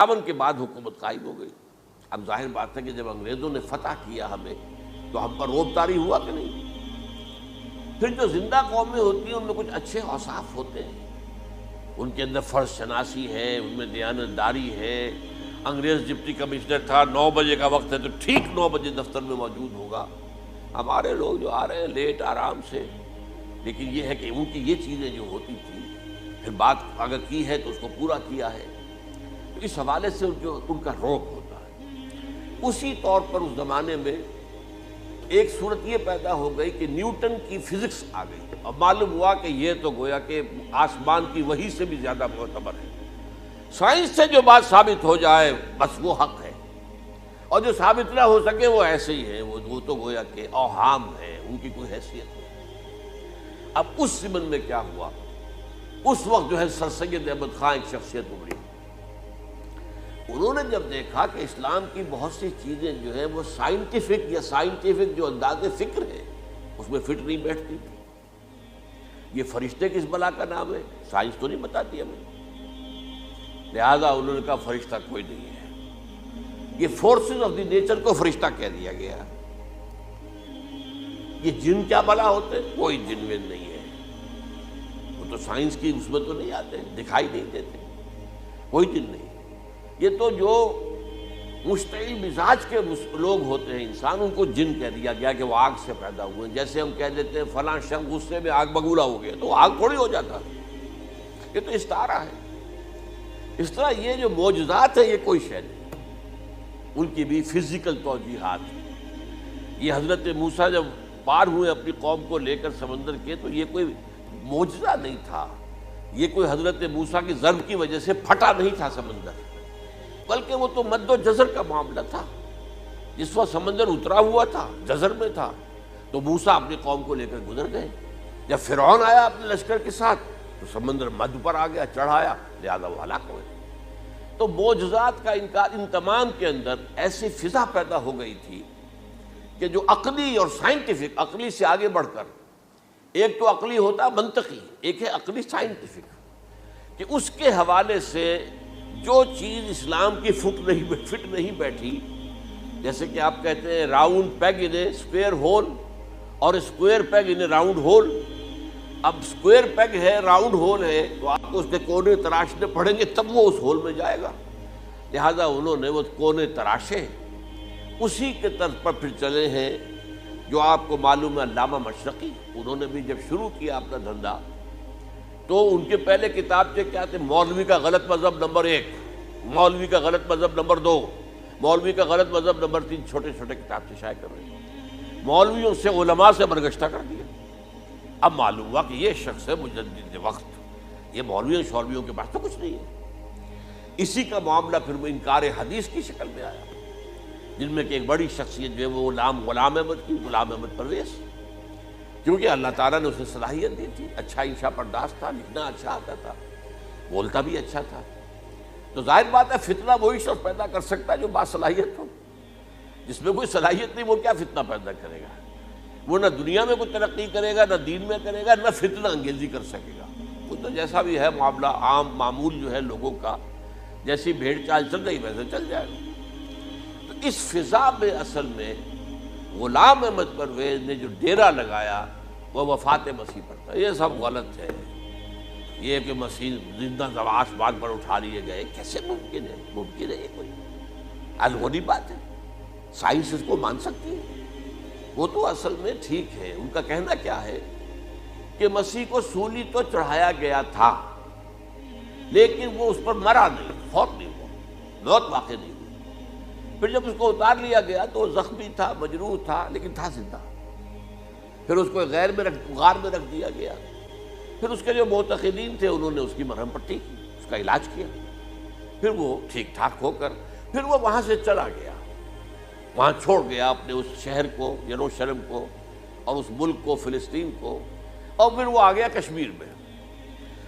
57 کے بعد حکومت قائم ہو گئی۔ اب ظاہر بات ہے کہ جب انگریزوں نے فتح کیا ہمیں تو ہم پر روب طاری ہوا کہ نہیں؟ پھر جو زندہ قومیں ہوتی ہیں ان میں کچھ اچھے اوصاف ہوتے ہیں، ان کے اندر فرض شناسی ہے، ان میں دیانت داری ہے۔ انگریز ڈپٹی کمشنر تھا، 9 بجے کا وقت ہے تو ٹھیک 9 بجے دفتر میں موجود ہوگا۔ ہمارے لوگ جو آ رہے ہیں لیٹ آرام سے، لیکن یہ ہے کہ ان کی یہ چیزیں جو ہوتی تھی، پھر بات اگر کی ہے تو اس کو پورا کیا ہے، تو اس حوالے سے ان کا رعب ہوتا ہے۔ اسی طور پر اس زمانے میں ایک صورت یہ پیدا ہو گئی کہ نیوٹن کی فزکس آ گئی، اور معلوم ہوا کہ یہ تو گویا کہ آسمان کی وحی سے بھی زیادہ معتبر ہے۔ سائنس سے جو بات ثابت ہو جائے بس وہ حق ہے، اور جو ثابت نہ ہو سکے وہ ایسے ہی ہے، وہ تو گویا کہ اوہام ہے، ان کی کوئی حیثیت نہیں۔ اب اس زمن میں کیا ہوا، اس وقت جو ہے سر سید احمد خان ایک شخصیت ابھری۔ انہوں نے جب دیکھا کہ اسلام کی بہت سی چیزیں جو ہے وہ سائنٹیفک جو انداز فکر ہے اس میں فٹ نہیں بیٹھتی تھی۔ یہ فرشتے کس بلا کا نام ہے، سائنس تو نہیں بتاتی ہمیں، لہذا انہوں نے کہا فرشتہ کوئی نہیں ہے۔ یہ فورسز آف دی نیچر کو فرشتہ کہہ دیا گیا۔ یہ جن کیا بلا ہوتے، کوئی جن میں نہیں ہے، وہ تو سائنس کی اس میں تو نہیں آتے، دکھائی نہیں دیتے، کوئی جن نہیں۔ یہ تو جو مشتعل مزاج کے لوگ ہوتے ہیں انسان، ان کو جن کہہ دیا گیا کہ وہ آگ سے پیدا ہوئے ہیں۔ جیسے ہم کہہ دیتے ہیں فلاں شخص غصے میں آگ بگولا ہو گیا، تو آگ تھوڑی ہو جاتا، یہ تو استعارہ ہے۔ اس طرح یہ جو معجزات ہیں یہ کوئی شے نہیں، ان کی بھی فزیکل توجیحات ہیں۔ یہ حضرت موسیٰ جب پار ہوئے اپنی قوم کو لے کر سمندر کے، تو یہ کوئی معجزہ نہیں تھا، یہ کوئی حضرت موسیٰ کی ضرب کی وجہ سے پھٹا نہیں تھا سمندر، بلکہ وہ تو مد و جزر کا معاملہ تھا۔ جس وقت سمندر اترا ہوا تھا، جزر میں تھا، تو موسیٰ اپنی قوم کو لے کر گزر گئے۔ جب فرعون آیا اپنے لشکر کے ساتھ تو سمندر مد پر آ گیا، چڑھایا، لہذا وہ ہلاک ہوئے۔ تو معجزات کا انکار، ان تمام کے اندر ایسی فضا پیدا ہو گئی تھی کہ جو عقلی اور سائنٹیفک، عقلی سے آگے بڑھ کر، ایک تو عقلی ہوتا منطقی، ایک ہے عقلی سائنٹیفک، کہ اس کے حوالے سے جو چیز اسلام کی فٹ نہیں بیٹھی، جیسے کہ آپ کہتے ہیں round peg in a square hole اور square peg in a round hole. اب اسکوائر پیگ ہے، راؤنڈ ہول ہے، تو آپ کو اس کے کونے تراشنے پڑیں گے تب وہ اس ہول میں جائے گا، لہذا انہوں نے وہ کونے تراشے، اسی کے طرز پر پھر چلے ہیں۔ جو آپ کو معلوم ہے علامہ مشرقی، انہوں نے بھی جب شروع کیا اپنا دھندا، تو ان کے پہلے کتابچے کیا تھے، مولوی کا غلط مذہب نمبر 1، مولوی کا غلط مذہب نمبر 2، مولوی کا غلط مذہب نمبر 3، چھوٹے چھوٹے کتابچے شائع کر رہے ہیں۔ مولویوں سے علماء سے برگشتہ کر دیا۔ اب معلوم ہوا کہ یہ شخص ہے مجدد وقت، یہ مولویوں شولویوں کے پاس تو کچھ نہیں ہے۔ اسی کا معاملہ پھر وہ انکار حدیث کی شکل میں آیا، جن میں کہ ایک بڑی شخصیت جو ہے وہ غلام احمد کی، غلام احمد پرویز، کیونکہ اللہ تعالیٰ نے اسے صلاحیت دی تھی، اچھا انشاء پرداز تھا، لکھنا اچھا آتا تھا، بولتا بھی اچھا تھا، تو ظاہر بات ہے فتنہ وہی شخص پیدا کر سکتا ہے جو باصلاحیت ہو۔ جس میں کوئی صلاحیت نہیں وہ کیا فتنہ پیدا کرے گا؟ وہ نہ دنیا میں کوئی ترقی کرے گا، نہ دین میں کرے گا، نہ فتنہ انگیزی کر سکے گا۔ وہ تو جیسا بھی ہے معاملہ عام معمول جو ہے لوگوں کا، جیسی بھیڑ چال چل رہی ویسے چل جائے گا۔ تو اس فضا میں اصل میں غلام احمد پرویز نے جو ڈیرا لگایا وہ وفات مسیح پر تھا۔ یہ سب غلط ہے، یہ کہ مسیح زندہ آسمان پر اٹھا لیے گئے، کیسے ممکن ہے؟ ممکن ہے یہ کوئی الغنی بات ہے؟ سائنس اس کو مان سکتی ہے؟ وہ تو اصل میں ٹھیک ہے، ان کا کہنا کیا ہے کہ مسیح کو سولی تو چڑھایا گیا تھا، لیکن وہ اس پر مرا نہیں، فوت نہیں ہوا، موت واقع نہیں ہوئی۔ پھر جب اس کو اتار لیا گیا تو وہ زخمی تھا، مجروح تھا، لیکن تھا زندہ۔ پھر اس کو غار میں رکھ دیا گیا۔ پھر اس کے جو معتقدین تھے انہوں نے اس کی مرہم پٹی کی، اس کا علاج کیا، پھر وہ ٹھیک ٹھاک ہو کر پھر وہ وہاں سے چلا گیا، وہاں چھوڑ گیا اپنے اس شہر کو، یروشلم کو، اور اس ملک کو، فلسطین کو، اور پھر وہ آ گیا کشمیر میں،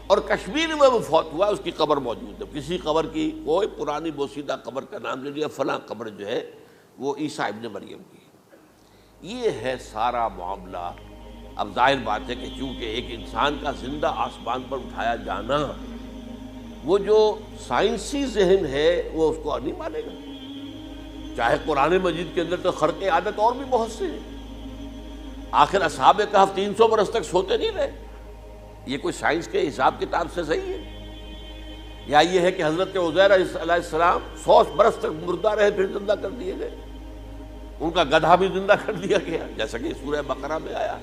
اور کشمیر میں وہ فوت ہوا۔ اس کی قبر موجود ہے، کسی قبر کی کوئی پرانی بوسیدہ قبر کا نام لے لیا، فلاں قبر جو ہے وہ عیسیٰ ابن مریم کی۔ یہ ہے سارا معاملہ۔ اب ظاہر بات ہے کہ چونکہ ایک انسان کا زندہ آسمان پر اٹھایا جانا وہ جو سائنسی ذہن ہے وہ اس کو نہیں مانے گا. چاہے قرآن مجید کے اندر تو خرق عادت اور بھی بہت سے ہیں. آخر اصحاب کہف 300 برس تک سوتے نہیں رہے. یہ کوئی سائنس کے حساب کتاب سے صحیح ہے؟ یا یہ ہے کہ حضرت عزیر علیہ السلام 100 برس تک مردہ رہے پھر زندہ کر دیے گئے؟ ان کا گدھا بھی زندہ کر دیا گیا جیسا کہ سورہ بقرہ میں آیا.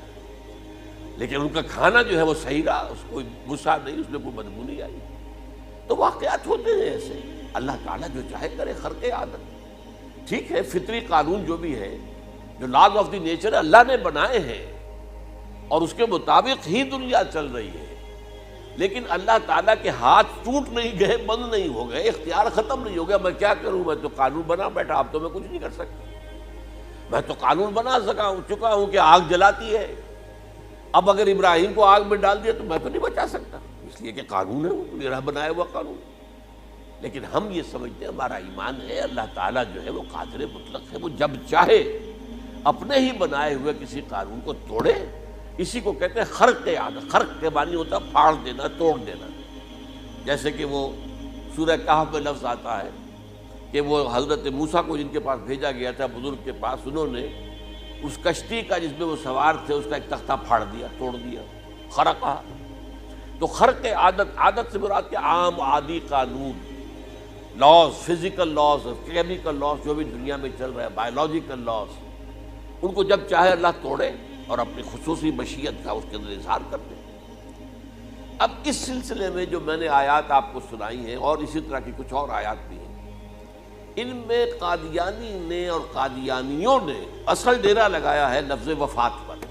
لیکن ان کا کھانا جو ہے وہ صحیح رہا, اس کو غصہ نہیں, اس میں کوئی بدبو نہیں آئی. تو واقعات ہوتے ہیں ایسے. اللہ تعالیٰ جو چاہے کرے خرق عادت. ٹھیک ہے, فطری قانون جو بھی ہے, جو لاز آف دی نیچر اللہ نے بنائے ہیں اور اس کے مطابق ہی دنیا چل رہی ہے, لیکن اللہ تعالیٰ کے ہاتھ ٹوٹ نہیں گئے, بند نہیں ہو گئے, اختیار ختم نہیں ہو گیا. میں کیا کروں, میں تو قانون بنا بیٹھا, اب تو میں کچھ نہیں کر سکتا. میں تو قانون بنا چکا ہوں کہ آگ جلاتی ہے, اب اگر ابراہیم کو آگ میں ڈال دیا تو میں تو نہیں بچا سکتا, اس لیے کہ قانون ہے, وہ میرا بنایا ہوا قانون. لیکن ہم یہ سمجھتے ہیں, ہمارا ایمان ہے اللہ تعالیٰ جو ہے وہ قادر مطلق ہے, وہ جب چاہے اپنے ہی بنائے ہوئے کسی قانون کو توڑے. اسی کو کہتے ہیں خرق عادت. خرق کے معنی ہوتا ہے پھاڑ دینا, توڑ دینا. جیسے کہ وہ سورہ کہف میں لفظ آتا ہے کہ وہ حضرت موسیٰ کو جن کے پاس بھیجا گیا تھا, بزرگ کے پاس, انہوں نے اس کشتی کا جس میں وہ سوار تھے اس کا ایک تختہ پھاڑ دیا, توڑ دیا, خرقہ. تو خرق عادت, عادت سے مراد کیا, عام عادی قانون, laws, physical laws, chemical laws جو بھی دنیا میں چل رہا ہے, بایولوجیکل لاز, ان کو جب چاہے اللہ توڑے اور اپنی خصوصی مشیت کا اس کے اندر اظہار کر دے. اب اس سلسلے میں جو میں نے آیات آپ کو سنائی ہیں اور اسی طرح کی کچھ اور آیات بھی ہیں, ان میں قادیانی نے اور قادیانیوں نے اصل ڈیرا لگایا ہے لفظ وفات پر.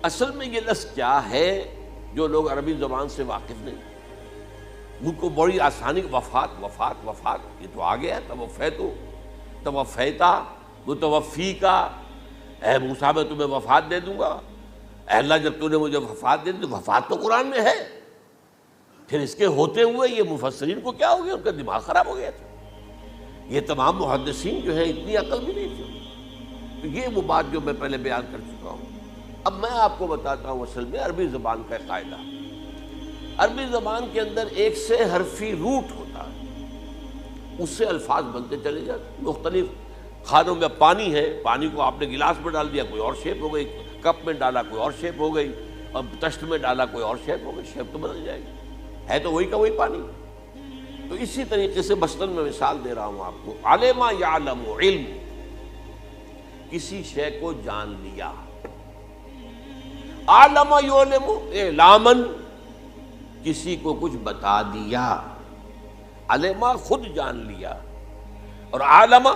اصل میں یہ لفظ کیا ہے, جو لوگ عربی زبان سے واقف نہیں, ان کو بڑی آسانی, وفات وفات وفات, یہ تو آ گیا, توفیتو, توفیتا, متوفی کا, اے موسیٰ میں تمہیں وفات دے دوں گا. اے اللہ جب تو نے مجھے وفات دے دی, تو وفات تو قرآن میں ہے. پھر اس کے ہوتے ہوئے یہ مفسرین کو کیا ہو گیا, ان کا دماغ خراب ہو گیا تھا. یہ تمام محدثین جو ہیں اتنی عقل بھی نہیں تھی. تو یہ وہ بات جو میں پہلے بیان کر چکا ہوں. اب میں آپ کو بتاتا ہوں اصل میں عربی زبان کا قاعدہ. عربی زبان کے اندر ایک سے حرفی روٹ ہوتا ہے, اس سے الفاظ بنتے چلے جاتے. مختلف کھانوں میں پانی ہے, پانی کو آپ نے گلاس میں ڈال دیا, کوئی اور شیپ ہو گئی, کپ میں ڈالا کوئی اور شیپ ہو گئی, اور تشت میں ڈالا کوئی اور شیپ ہو گئی, شیپ تو بدل جائے گی, ہے تو وہی کا وہی پانی. تو اسی طریقے سے مثلاً میں مثال دے رہا ہوں آپ کو, علم یعلم, علم, کسی شے کو جان لیا. علم یعلم, اعلاماً, کسی کو کچھ بتا دیا. علم خود جان لیا, اور علم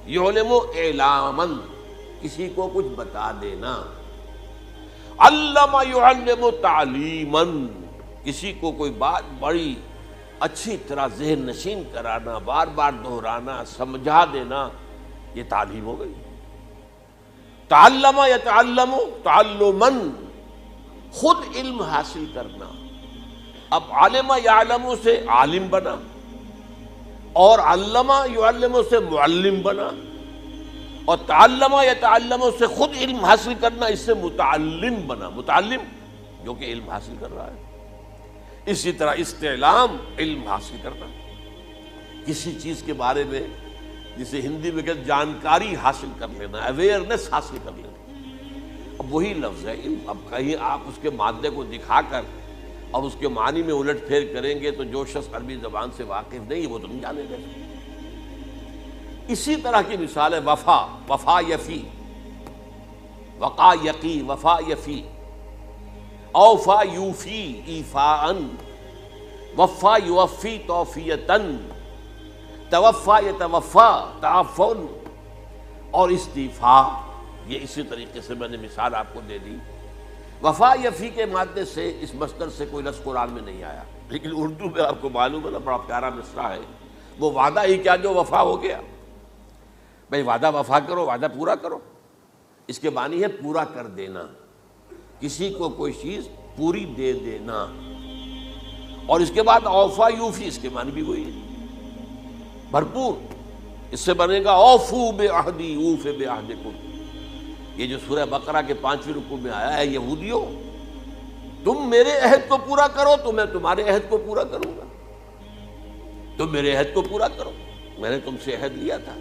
یعلم اعلاماً, کسی کو کچھ بتا دینا. علم یعلم تعلیماً, کسی کو کوئی بات بڑی اچھی طرح ذہن نشین کرانا, بار بار دہرانا, سمجھا دینا, یہ تعلیم ہو گئی. تعلم یتعلم تعلماً, خود علم حاصل کرنا. اب علم یعلم سے عالم بنا, اور علم یعلم سے معلم بنا, اور تعلم یتعلم سے خود علم حاصل کرنا, اس سے متعلم بنا. متعلم جو کہ علم حاصل کر رہا ہے. اسی طرح استعلام, علم حاصل کرنا, کسی چیز کے بارے میں, جسے ہندی میں کہتے جانکاری حاصل کر لینا, اویئرنیس حاصل کر لینا. اب وہی لفظ ہے علم. اب کہیں آپ اس کے مادے کو دکھا کر اور اس کے معنی میں الٹ پھیر کریں گے تو جو شخص عربی زبان سے واقف نہیں وہ تو نہیں جانے گا. اسی طرح کی مثال ہے وفا, وفا یفی, وقا یقی, وفا یفی, اوفا یوفی ایفاءً, وفا یوفی توفیتاً, توفا یتوفا تعفن, اور استیفاء. یہ اسی طریقے سے میں نے مثال آپ کو دے دی. وفا یفی کے مادے سے اس مصدر سے کوئی لفظ قرآن میں نہیں آیا, لیکن اردو میں آپ کو معلوم ہے نا, بڑا پیارا مصرع ہے. وہ وعدہ ہی کیا جو وفا ہو گیا. بھئی وعدہ وفا کرو, وعدہ پورا کرو, اس کے معنی ہے پورا کر دینا, کسی کو کوئی چیز پوری دے دینا. اور اس کے بعد اوفا یوفی, اس کے معنی بھی وہی ہے, بھرپور. اس سے بنے گا اوفو بعہدی اوف بعہدکم. یہ جو سورہ بقرہ کے 5ویں رکوع میں آیا ہے, یہودیوں تم میرے عہد کو پورا کرو تو میں تمہارے عہد کو پورا کروں گا، تم میرے عہد کو پورا کرو۔ میں نے تم سے عہد لیا تھا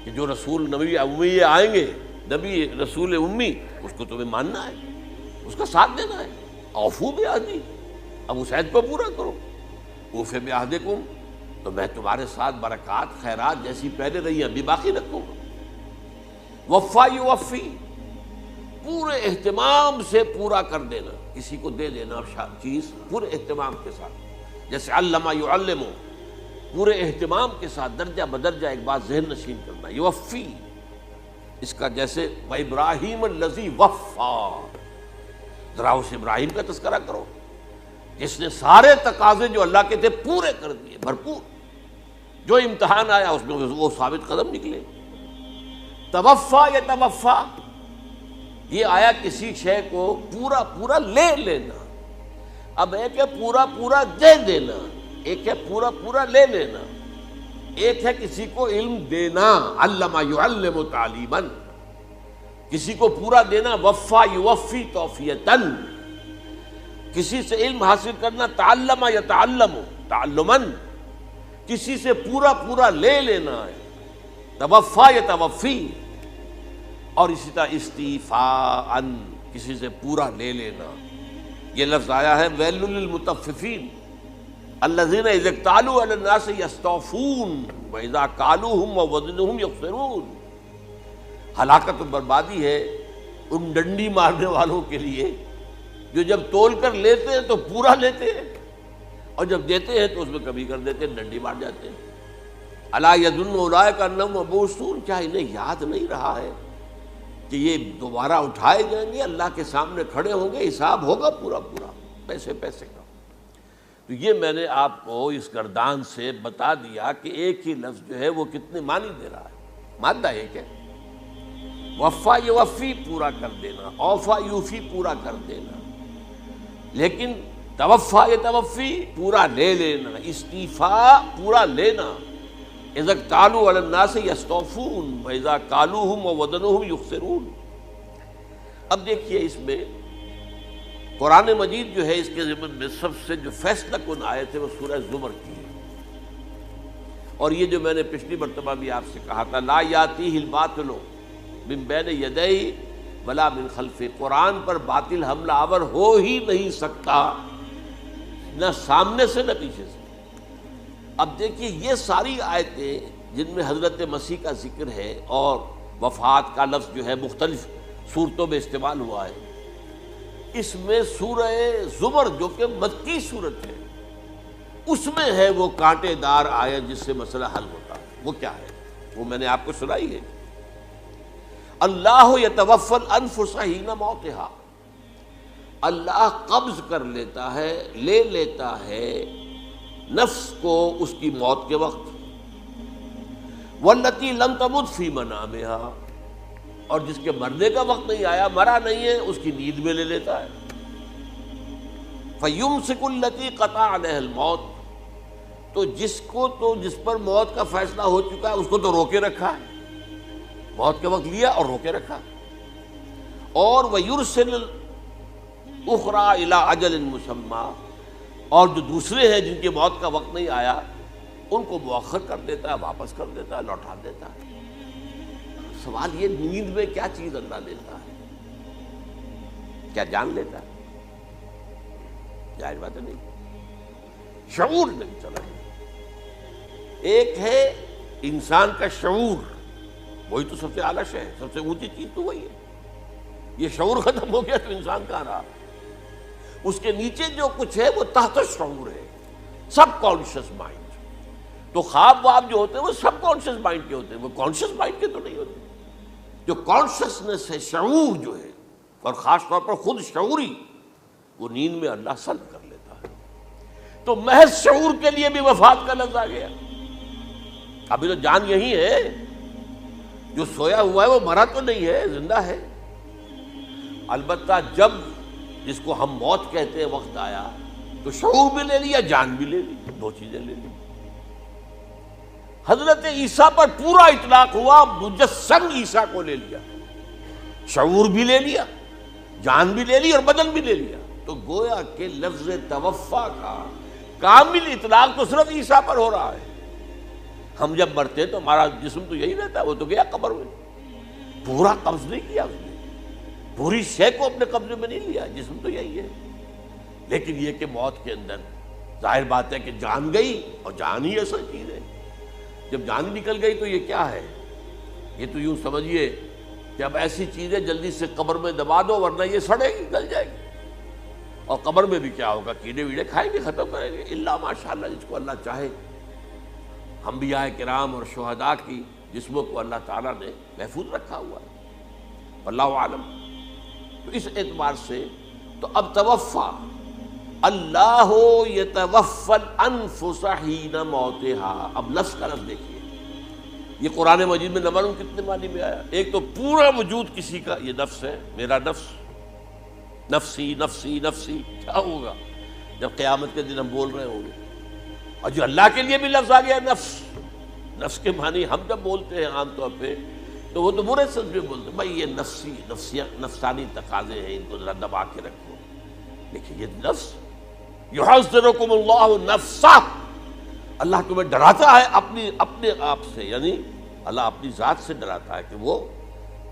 کہ جو رسول نبی امی آئیں گے، نبی رسول امی، اس کو تمہیں ماننا ہے، اس کا ساتھ دینا ہے۔ اوفو بعہدی، اب اس عہد کو پورا کرو۔ اوف بعہدکم، تو میں تمہارے ساتھ برکات خیرات جیسی پہلے رہی ہیں ابھی باقی رکھوں گا۔ وفا یوفی، پورے اہتمام سے پورا کر دینا، کسی کو دے دینا چیز پورے اہتمام کے ساتھ، جیسے علم یعلم، پورے اہتمام کے ساتھ درجہ بدرجہ ایک بات ذہن نشین کرنا۔ یوفی، اس کا جیسے وَإِبْرَاهِيمَ الَّذِي وَفَّى، ذرا اس ابراہیم کا تذکرہ کرو جس نے سارے تقاضے جو اللہ کے تھے پورے کر دیے، بھرپور۔ جو امتحان آیا اس میں وہ ثابت قدم نکلے۔ توفا یا توفا، یہ آیا کسی شے کو پورا پورا لے لینا۔ اب ایک ہے پورا پورا دے دینا، ایک ہے پورا پورا لے لینا، ایک ہے کسی کو علم دینا، علم یعلم تعلیما، کسی کو پورا دینا، وفا یوفی توفیتن، کسی سے علم حاصل کرنا، تعلم یتعلم تعلما، کسی سے پورا پورا لے لینا ہے، توفا یتوفی، اور اسی طرح استیفاء، کسی سے پورا لے لینا۔ یہ لفظ آیا ہے ویل للمطففین الذین اذا اکتالوا علی الناس یستوفون واذا کالوہم ووزنوہم یخسرون۔ ہلاکت و بربادی ہے ان ڈنڈی مارنے والوں کے لیے جو جب تول کر لیتے ہیں تو پورا لیتے ہیں، اور جب دیتے ہیں تو اس میں کمی کر دیتے ہیں، ڈنڈی مار جاتے ہیں۔ الا یظن اولئک انہم مبعوثون، کیا انہیں یاد نہیں رہا ہے کہ یہ دوبارہ اٹھائے جائیں گے، اللہ کے سامنے کھڑے ہوں گے، حساب ہوگا پورا پورا پیسے پیسے کا۔ تو یہ میں نے آپ کو اس گردان سے بتا دیا کہ ایک ہی لفظ جو ہے وہ کتنے معنی دے رہا ہے۔ مادہ ایک ہے، وفا یوفی پورا کر دینا، اوفا یوفی پورا کر دینا، لیکن توفا یتوفی پورا لے لینا، استیفاء پورا لینا، اذا اکتالوا علی الناس یستوفون واذا کالوہم ووزنوہم یخسرون۔ اب دیکھیے اس میں قرآن مجید جو ہے اس کے ضمن میں سب سے جو فیصلہ کن آیت ہے وہ سورہ زمر کی ہے، اور یہ جو میں نے پچھلی مرتبہ بھی آپ سے کہا تھا، لا یاتیہ الباطل من بین یدیہ ولا من خلفہ، قرآن پر باطل حملہ آور ہو ہی نہیں سکتا، نہ سامنے سے نہ پیچھے سے۔ اب دیکھیے یہ ساری آیتیں جن میں حضرت مسیح کا ذکر ہے اور وفات کا لفظ جو ہے مختلف صورتوں میں استعمال ہوا ہے، اس میں سورہ زمر جو کہ مکی صورت ہے اس میں ہے وہ کانٹے دار آیت جس سے مسئلہ حل ہوتا ہے۔ وہ کیا ہے؟ وہ میں نے آپ کو سنائی ہے، اللہ یتوفی الانفس حین موتہا، اللہ قبض کر لیتا ہے، لے لیتا ہے نفس کو اس کی موت کے وقت، واللتی لم تمت فی منامہا، اور جس کے مرنے کا وقت نہیں آیا، مرا نہیں ہے، اس کی نیند میں لے لیتا ہے۔ فیمسک التی قطع علیہ الموت، تو جس پر موت کا فیصلہ ہو چکا ہے اس کو تو روکے رکھا ہے، موت کے وقت لیا اور روکے رکھا، اور ویرسل اخرى الی اجل مسمی، اور جو دوسرے ہیں جن کی موت کا وقت نہیں آیا ان کو مؤخر کر دیتا ہے، واپس کر دیتا ہے، لوٹا دیتا ہے۔ سوال یہ نیند میں کیا چیز اللہ لیتا ہے؟ کیا جان لیتا ہے؟ ظاہر بات ہے نہیں، شعور نہیں چلا۔ ایک ہے انسان کا شعور، وہی تو سب سے اعلیٰ شے ہے، سب سے اونچی چیز تو وہی ہے۔ یہ شعور ختم ہو گیا تو انسان کہاں رہا؟ اس کے نیچے جو کچھ ہے وہ تحت شعور ہے، سب کانشیس مائنڈ۔ تو خواب واب جو ہوتے ہیں وہ سب کانشیس مائنڈ کے ہوتے ہیں، وہ کانشیس مائنڈ کے تو نہیں ہوتے۔ جو کانشیسنس ہے، شعور جو ہے، اور خاص طور پر خود شعوری، وہ نیند میں اللہ سلب کر لیتا ہے۔ تو محض شعور کے لیے بھی وفات کا لفظ آ گیا۔ ابھی تو جان یہی ہے، جو سویا ہوا ہے وہ مرا تو نہیں ہے، زندہ ہے۔ البتہ جب جس کو ہم موت کہتے ہیں وقت آیا تو شعور بھی لے لیا، جان بھی لے لی، دو چیزیں لے لی۔ حضرت عیسیٰ پر پورا اطلاق ہوا، مجسم عیسیٰ کو لے لیا، شعور بھی لے لیا، جان بھی لے لی اور بدن بھی لے لیا۔ تو گویا کہ لفظ توفا کا کامل اطلاق تو صرف عیسیٰ پر ہو رہا ہے۔ ہم جب مرتے تو ہمارا جسم تو یہی رہتا ہے، وہ تو گیا قبر میں، پورا قبض نہیں کیا اس نے، پوری شے کو اپنے قبضے میں نہیں لیا، جسم تو یہی ہے۔ لیکن یہ کہ موت کے اندر ظاہر بات ہے کہ جان گئی، اور جان ہی اصل چیز ہے۔ جب جان نکل گئی تو یہ کیا ہے؟ یہ تو یوں سمجھیے کہ اب ایسی چیزیں جلدی سے قبر میں دبا دو ورنہ یہ سڑے گی، گل جائے گی، اور قبر میں بھی کیا ہوگا؟ کیڑے ویڑے کھائیں گے، ختم کریں گے، الا ماشاءاللہ جس کو اللہ چاہے۔ انبیاء کرام اور شہداء کی جسموں کو اللہ تعالیٰ نے محفوظ رکھا ہوا ہے، واللہ عالم۔ تو اس اعتبار سے تو اب توفا، اللہ یتوفی الانفس حین موتها، اب لفظ کا لفظ دیکھیے، یہ قرآن مجید میں نہ معلوم کتنے معنی میں آیا۔ ایک تو پورا وجود کسی کا یہ نفس ہے، میرا نفس، نفسی نفسی نفسی، کیا ہوگا جب قیامت کے دن ہم بول رہے ہوں گے؟ اور جو اللہ کے لیے بھی لفظ آ گیا نفس، نفس کے معنی ہم جب بولتے ہیں عام طور پہ تو وہ تو برے سمجھ میں بولتے ہیں، بھائی یہ نفسانی تقاضے ہیں، ان کو ذرا دبا کے رکھو۔ لیکن یہ نفس، یحذرکم اللہ نفسہ، اللہ تمہیں ڈراتا ہے اپنے آپ سے، یعنی اللہ اپنی ذات سے ڈراتا ہے کہ وہ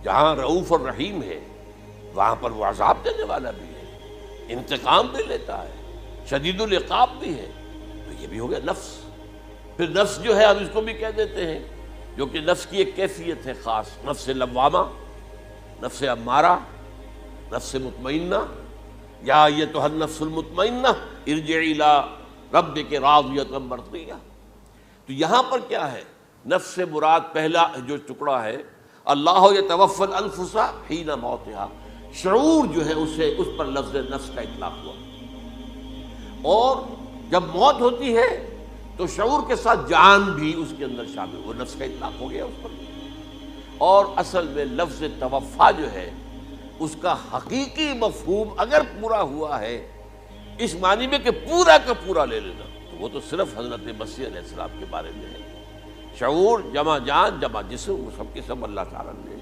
جہاں رؤوف اور رحیم ہے وہاں پر وہ عذاب دینے والا بھی ہے، انتقام بھی لیتا ہے، شدید العقاب بھی ہے۔ تو یہ بھی ہو گیا نفس۔ پھر نفس جو ہے ہم اس کو بھی کہہ دیتے ہیں، جو کہ نفس کی ایک کیفیت ہے خاص، نفس لوامہ، نفس امارہ، نفس مطمئنہ، یا ایتھا النفس المطمئنہ ارجعی الی ربک راضیۃ مرضیہ۔ تو یہاں پر کیا ہے؟ نفس سے مراد پہلا جو ٹکڑا ہے، اللہ یتوفی الانفس حین موتها، شعور جو ہے اس پر لفظ نفس کا اطلاق ہوا، اور جب موت ہوتی ہے تو شعور کے ساتھ جان بھی اس کے اندر شامل، وہ نفس کا اطلاق ہو گیا اس پر۔ اور اصل میں لفظ توفا جو ہے اس کا حقیقی مفہوم اگر پورا ہوا ہے اس معنی میں کہ پورا کا پورا لے لینا، تو وہ تو صرف حضرت مسیح علیہ السلام کے بارے میں ہے۔ شعور جمع جان جمع جسم، وہ سب کے سب اللہ تعالیٰ نے۔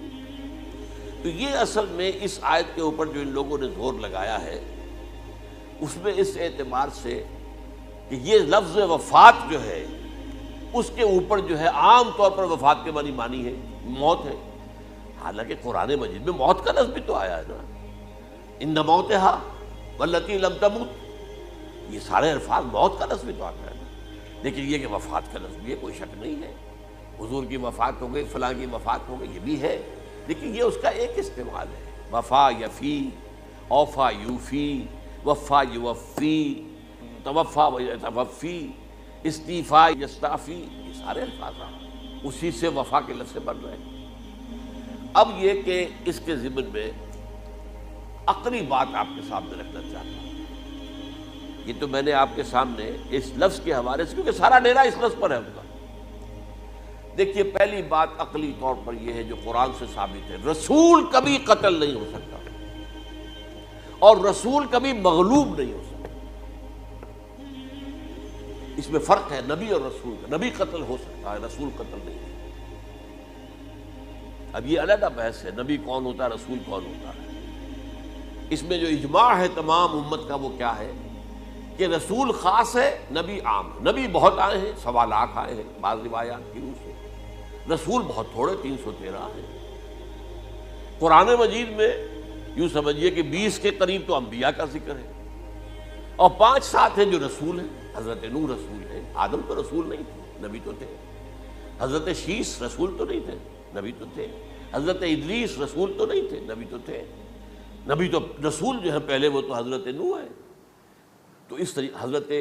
تو یہ اصل میں اس آیت کے اوپر جو ان لوگوں نے زور لگایا ہے، اس میں اس اعتبار سے کہ یہ لفظ وفات جو ہے اس کے اوپر جو ہے عام طور پر وفات کے معنی ہے موت ہے، حالانکہ قرآن مجید میں موت کا لفظ بھی تو آیا ہے نا، ان موتہا واللتی لم تمت، یہ سارے الفاظ موت کا لفظ بھی تو آتا ہے، لیکن یہ کہ وفات کا لفظ بھی ہے، کوئی شک نہیں ہے۔ حضور کی وفات ہو گئی، فلاں کی وفات ہو گئی، یہ بھی ہے، لیکن یہ اس کا ایک استعمال ہے۔ وفا یفی، اوفا یوفی، وفا یوفی، توفا یتوفی، استیفا یستعفی، یہ سارے الفاظ اسی سے وفا کے لفظ سے بن رہے ہیں۔ اب یہ کہ اس کے ضمن میں عقلی بات آپ کے سامنے رکھنا چاہتا ہوں، یہ تو میں نے آپ کے سامنے اس لفظ کے حوالے سے، کیونکہ سارا ڈیرا اس لفظ پر ہے ان کا۔ دیکھیے پہلی بات عقلی طور پر یہ ہے جو قرآن سے ثابت ہے، رسول کبھی قتل نہیں ہو سکتا، اور رسول کبھی مغلوب نہیں ہو سکتا۔ اس میں فرق ہے نبی اور رسول کا، نبی قتل ہو سکتا ہے، رسول قتل نہیں ہے۔ اب یہ علیحدہ بحث ہے، نبی کون ہوتا ہے، رسول کون ہوتا ہے۔ اس میں جو اجماع ہے تمام امت کا وہ کیا ہے کہ رسول خاص ہے، نبی عام ہے۔ نبی بہت آئے ہیں، 1.25 لاکھ آئے ہیں بعض روایات کی روح سے، رسول بہت تھوڑے 313 ہیں۔ قرآن مجید میں یوں سمجھیے کہ 20 کے قریب تو انبیاء کا ذکر ہے، اور 5-7 ہیں جو رسول ہیں۔ حضرت نوح رسول ہے، آدم تو رسول نہیں تھے، نبی تو تھے۔ حضرت شیس رسول تو نہیں تھے، نبی تو تھے۔ حضرت ادریس رسول تو نہیں تھے، نبی تو تھے۔ نبی تو رسول جو ہے پہلے وہ تو حضرت نوح ہے۔ تو اس طریقے حضرت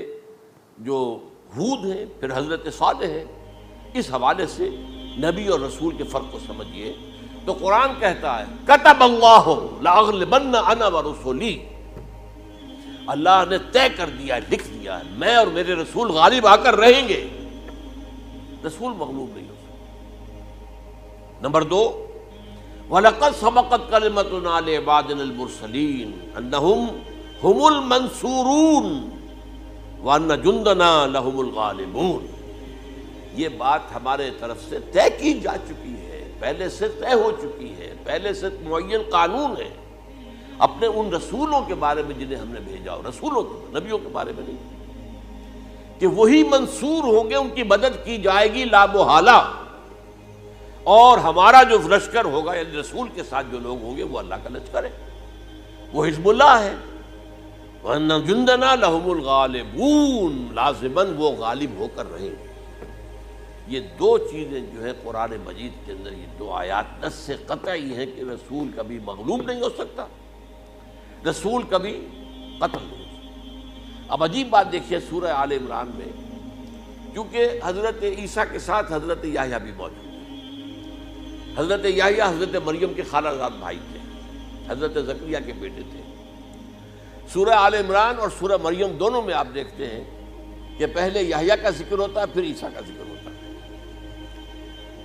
جو ہود ہیں، پھر حضرت صالح ہے۔ اس حوالے سے نبی اور رسول کے فرق کو سمجھیے تو قرآن کہتا ہے کتب اللہ لاغلبن انا ورسلی، اللہ نے طے کر دیا ہے، لکھ دیا ہے، میں اور میرے رسول غالب آ کر رہیں گے۔ رسول مغلوب نہیں ہو سکتا۔ نمبر 2، وَلَقَدْ سَبَقَتْ كَلِمَتُنَا لِعِبَادِنَا الْمُرْسَلِينَ أَنَّهُمْ هُمُ الْمَنْصُورُونَ وَأَنَّ جُنْدَنَا لَهُمُ الْغَالِبُونَ، یہ بات ہمارے طرف سے طے کی جا چکی ہے، پہلے سے طے ہو چکی ہے، پہلے سے معین قانون ہے۔ اپنے ان رسولوں کے بارے میں جنہیں ہم نے بھیجا ہو، رسولوں کے، نبیوں کے بارے میں نہیں، کہ وہی منصور ہوں گے، ان کی مدد کی جائے گی لا محالہ، اور ہمارا جو لشکر ہوگا یعنی رسول کے ساتھ جو لوگ ہوں گے وہ اللہ کا لشکر ہے، وہ حزب اللہ ہے۔ وَأَنَّ جُنْدَنَا لَهُمُ الْغَالِبُونَ، لازماً وہ غالب ہو کر رہیں گے۔ یہ دو چیزیں جو ہے قرآن مجید کے اندر، یہ دو آیات نص سے قطعی ہیں کہ رسول کبھی مغلوب نہیں ہو سکتا، رسول کبھی قتل نہیں ہو سکتا۔ اب عجیب بات دیکھیے سورہ آل عمران میں، کیونکہ حضرت عیسیٰ کے ساتھ حضرت یحییٰ بھی موجود ہیں۔ حضرت یحییٰ حضرت مریم کے خالہ زاد بھائی تھے، حضرت زکریا کے بیٹے تھے۔ سورہ آل عمران اور سورہ مریم دونوں میں آپ دیکھتے ہیں کہ پہلے یحییٰ کا ذکر ہوتا ہے، پھر عیسیٰ کا ذکر ہوتا ہے۔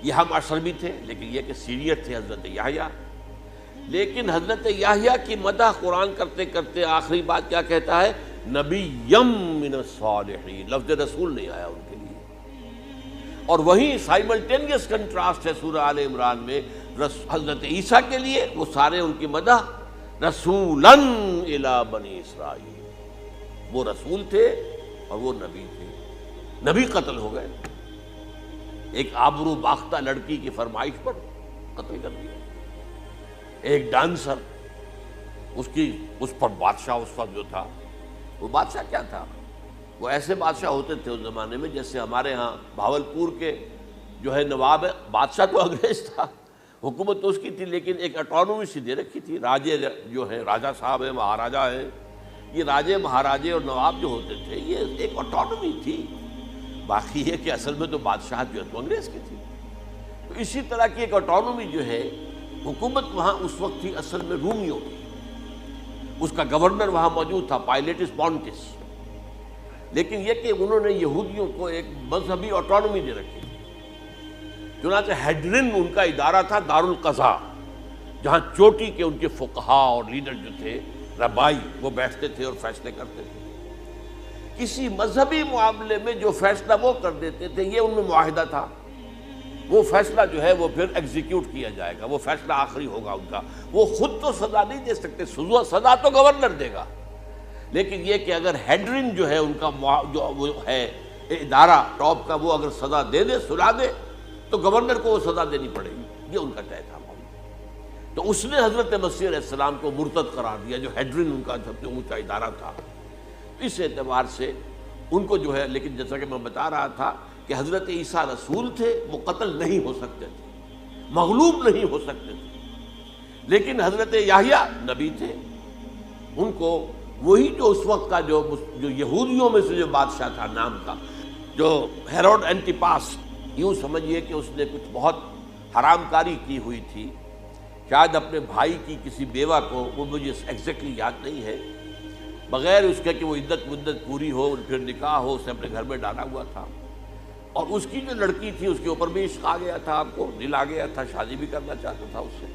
یہ ہم عصر بھی تھے، لیکن یہ کہ سینئر تھے حضرت یحییٰ۔ لیکن حضرت یحییٰ کی مدح قرآن کرتے کرتے آخری بات کیا کہتا ہے؟ نبیم من الصالحین، لفظ رسول نہیں آیا ان کے لیے۔ اور وہیں سائملٹینیس کنٹراسٹ ہے سورہ آل عمران میں حضرت عیسیٰ کے لیے، وہ سارے ان کی مدح رسولاً الی بنی اسرائیل، وہ رسول تھے اور وہ نبی تھے۔ نبی قتل ہو گئے، ایک آبرو باختہ لڑکی کی فرمائش پر قتل کر دیا۔ ایک ڈانسر، اس پر بادشاہ اس وقت جو تھا، وہ بادشاہ کیا تھا؟ وہ ایسے بادشاہ ہوتے تھے اس زمانے میں جیسے ہمارے ہاں بھاولپور کے جو ہے نواب، بادشاہ تو انگریز تھا، حکومت تو اس کی تھی، لیکن ایک اٹانومی سی دے رکھی تھی۔ راجے جو ہیں، راجہ صاحب ہیں، مہاراجہ ہیں، یہ راجے مہاراجے اور نواب جو ہوتے تھے یہ ایک اٹانومی تھی۔ باقی یہ کہ اصل میں تو بادشاہت جو ہے تو انگریز کی تھی۔ تو اسی طرح کی ایک اٹانومی جو ہے حکومت وہاں اس وقت تھی اصل میں رومیوں کی۔ اس کا گورنر وہاں موجود تھا پائلیٹس پونٹس، لیکن یہ کہ انہوں نے یہودیوں کو ایک مذہبی اٹانومی دے رکھی تھی۔ چنانچہ ہیڈرن ان کا ادارہ تھا، دارالقضاء، جہاں چوٹی کے ان کے فقہا اور لیڈر جو تھے، ربائی، وہ بیٹھتے تھے اور فیصلے کرتے تھے۔ کسی مذہبی معاملے میں جو فیصلہ وہ کر دیتے تھے یہ ان میں معاہدہ تھا، وہ فیصلہ جو ہے وہ پھر ایگزیکیوٹ کیا جائے گا، وہ فیصلہ آخری ہوگا ان کا۔ وہ خود تو سزا نہیں دے سکتے، سزا تو گورنر دے گا، لیکن یہ کہ اگر ہیڈرن جو ہے ان کا جو وہ ہے ادارہ ٹاپ کا، وہ اگر سزا دے دے، سلا دے، تو گورنر کو وہ سزا دینی پڑے گی، یہ ان کا طے تھا۔ تو اس نے حضرت مسیح علیہ السلام کو مرتد قرار دیا، جو ہیڈرن ان کا سب سے اونچا ادارہ تھا۔ اس اعتبار سے ان کو جو ہے، لیکن جیسا کہ میں بتا رہا تھا کہ حضرت عیسیٰ رسول تھے، وہ قتل نہیں ہو سکتے تھے، مغلوب نہیں ہو سکتے تھے، لیکن حضرت یحییٰ نبی تھے، ان کو وہی جو اس وقت کا جو یہودیوں میں سے جو بادشاہ تھا نام کا، جو ہیروڈ اینٹیپاس، یوں سمجھیے کہ اس نے کچھ بہت حرام کاری کی ہوئی تھی، شاید اپنے بھائی کی کسی بیوہ کو، وہ مجھے ایگزیکٹلی یاد نہیں ہے، بغیر اس کے کہ وہ عدت مدت پوری ہو، پھر نکاح ہو، اسے اپنے گھر میں ڈالا ہوا تھا۔ اور اس کی جو لڑکی تھی اس کے اوپر بھی عشق آ گیا تھا، آپ کو دل آ گیا تھا، شادی بھی کرنا چاہتا تھا اس سے،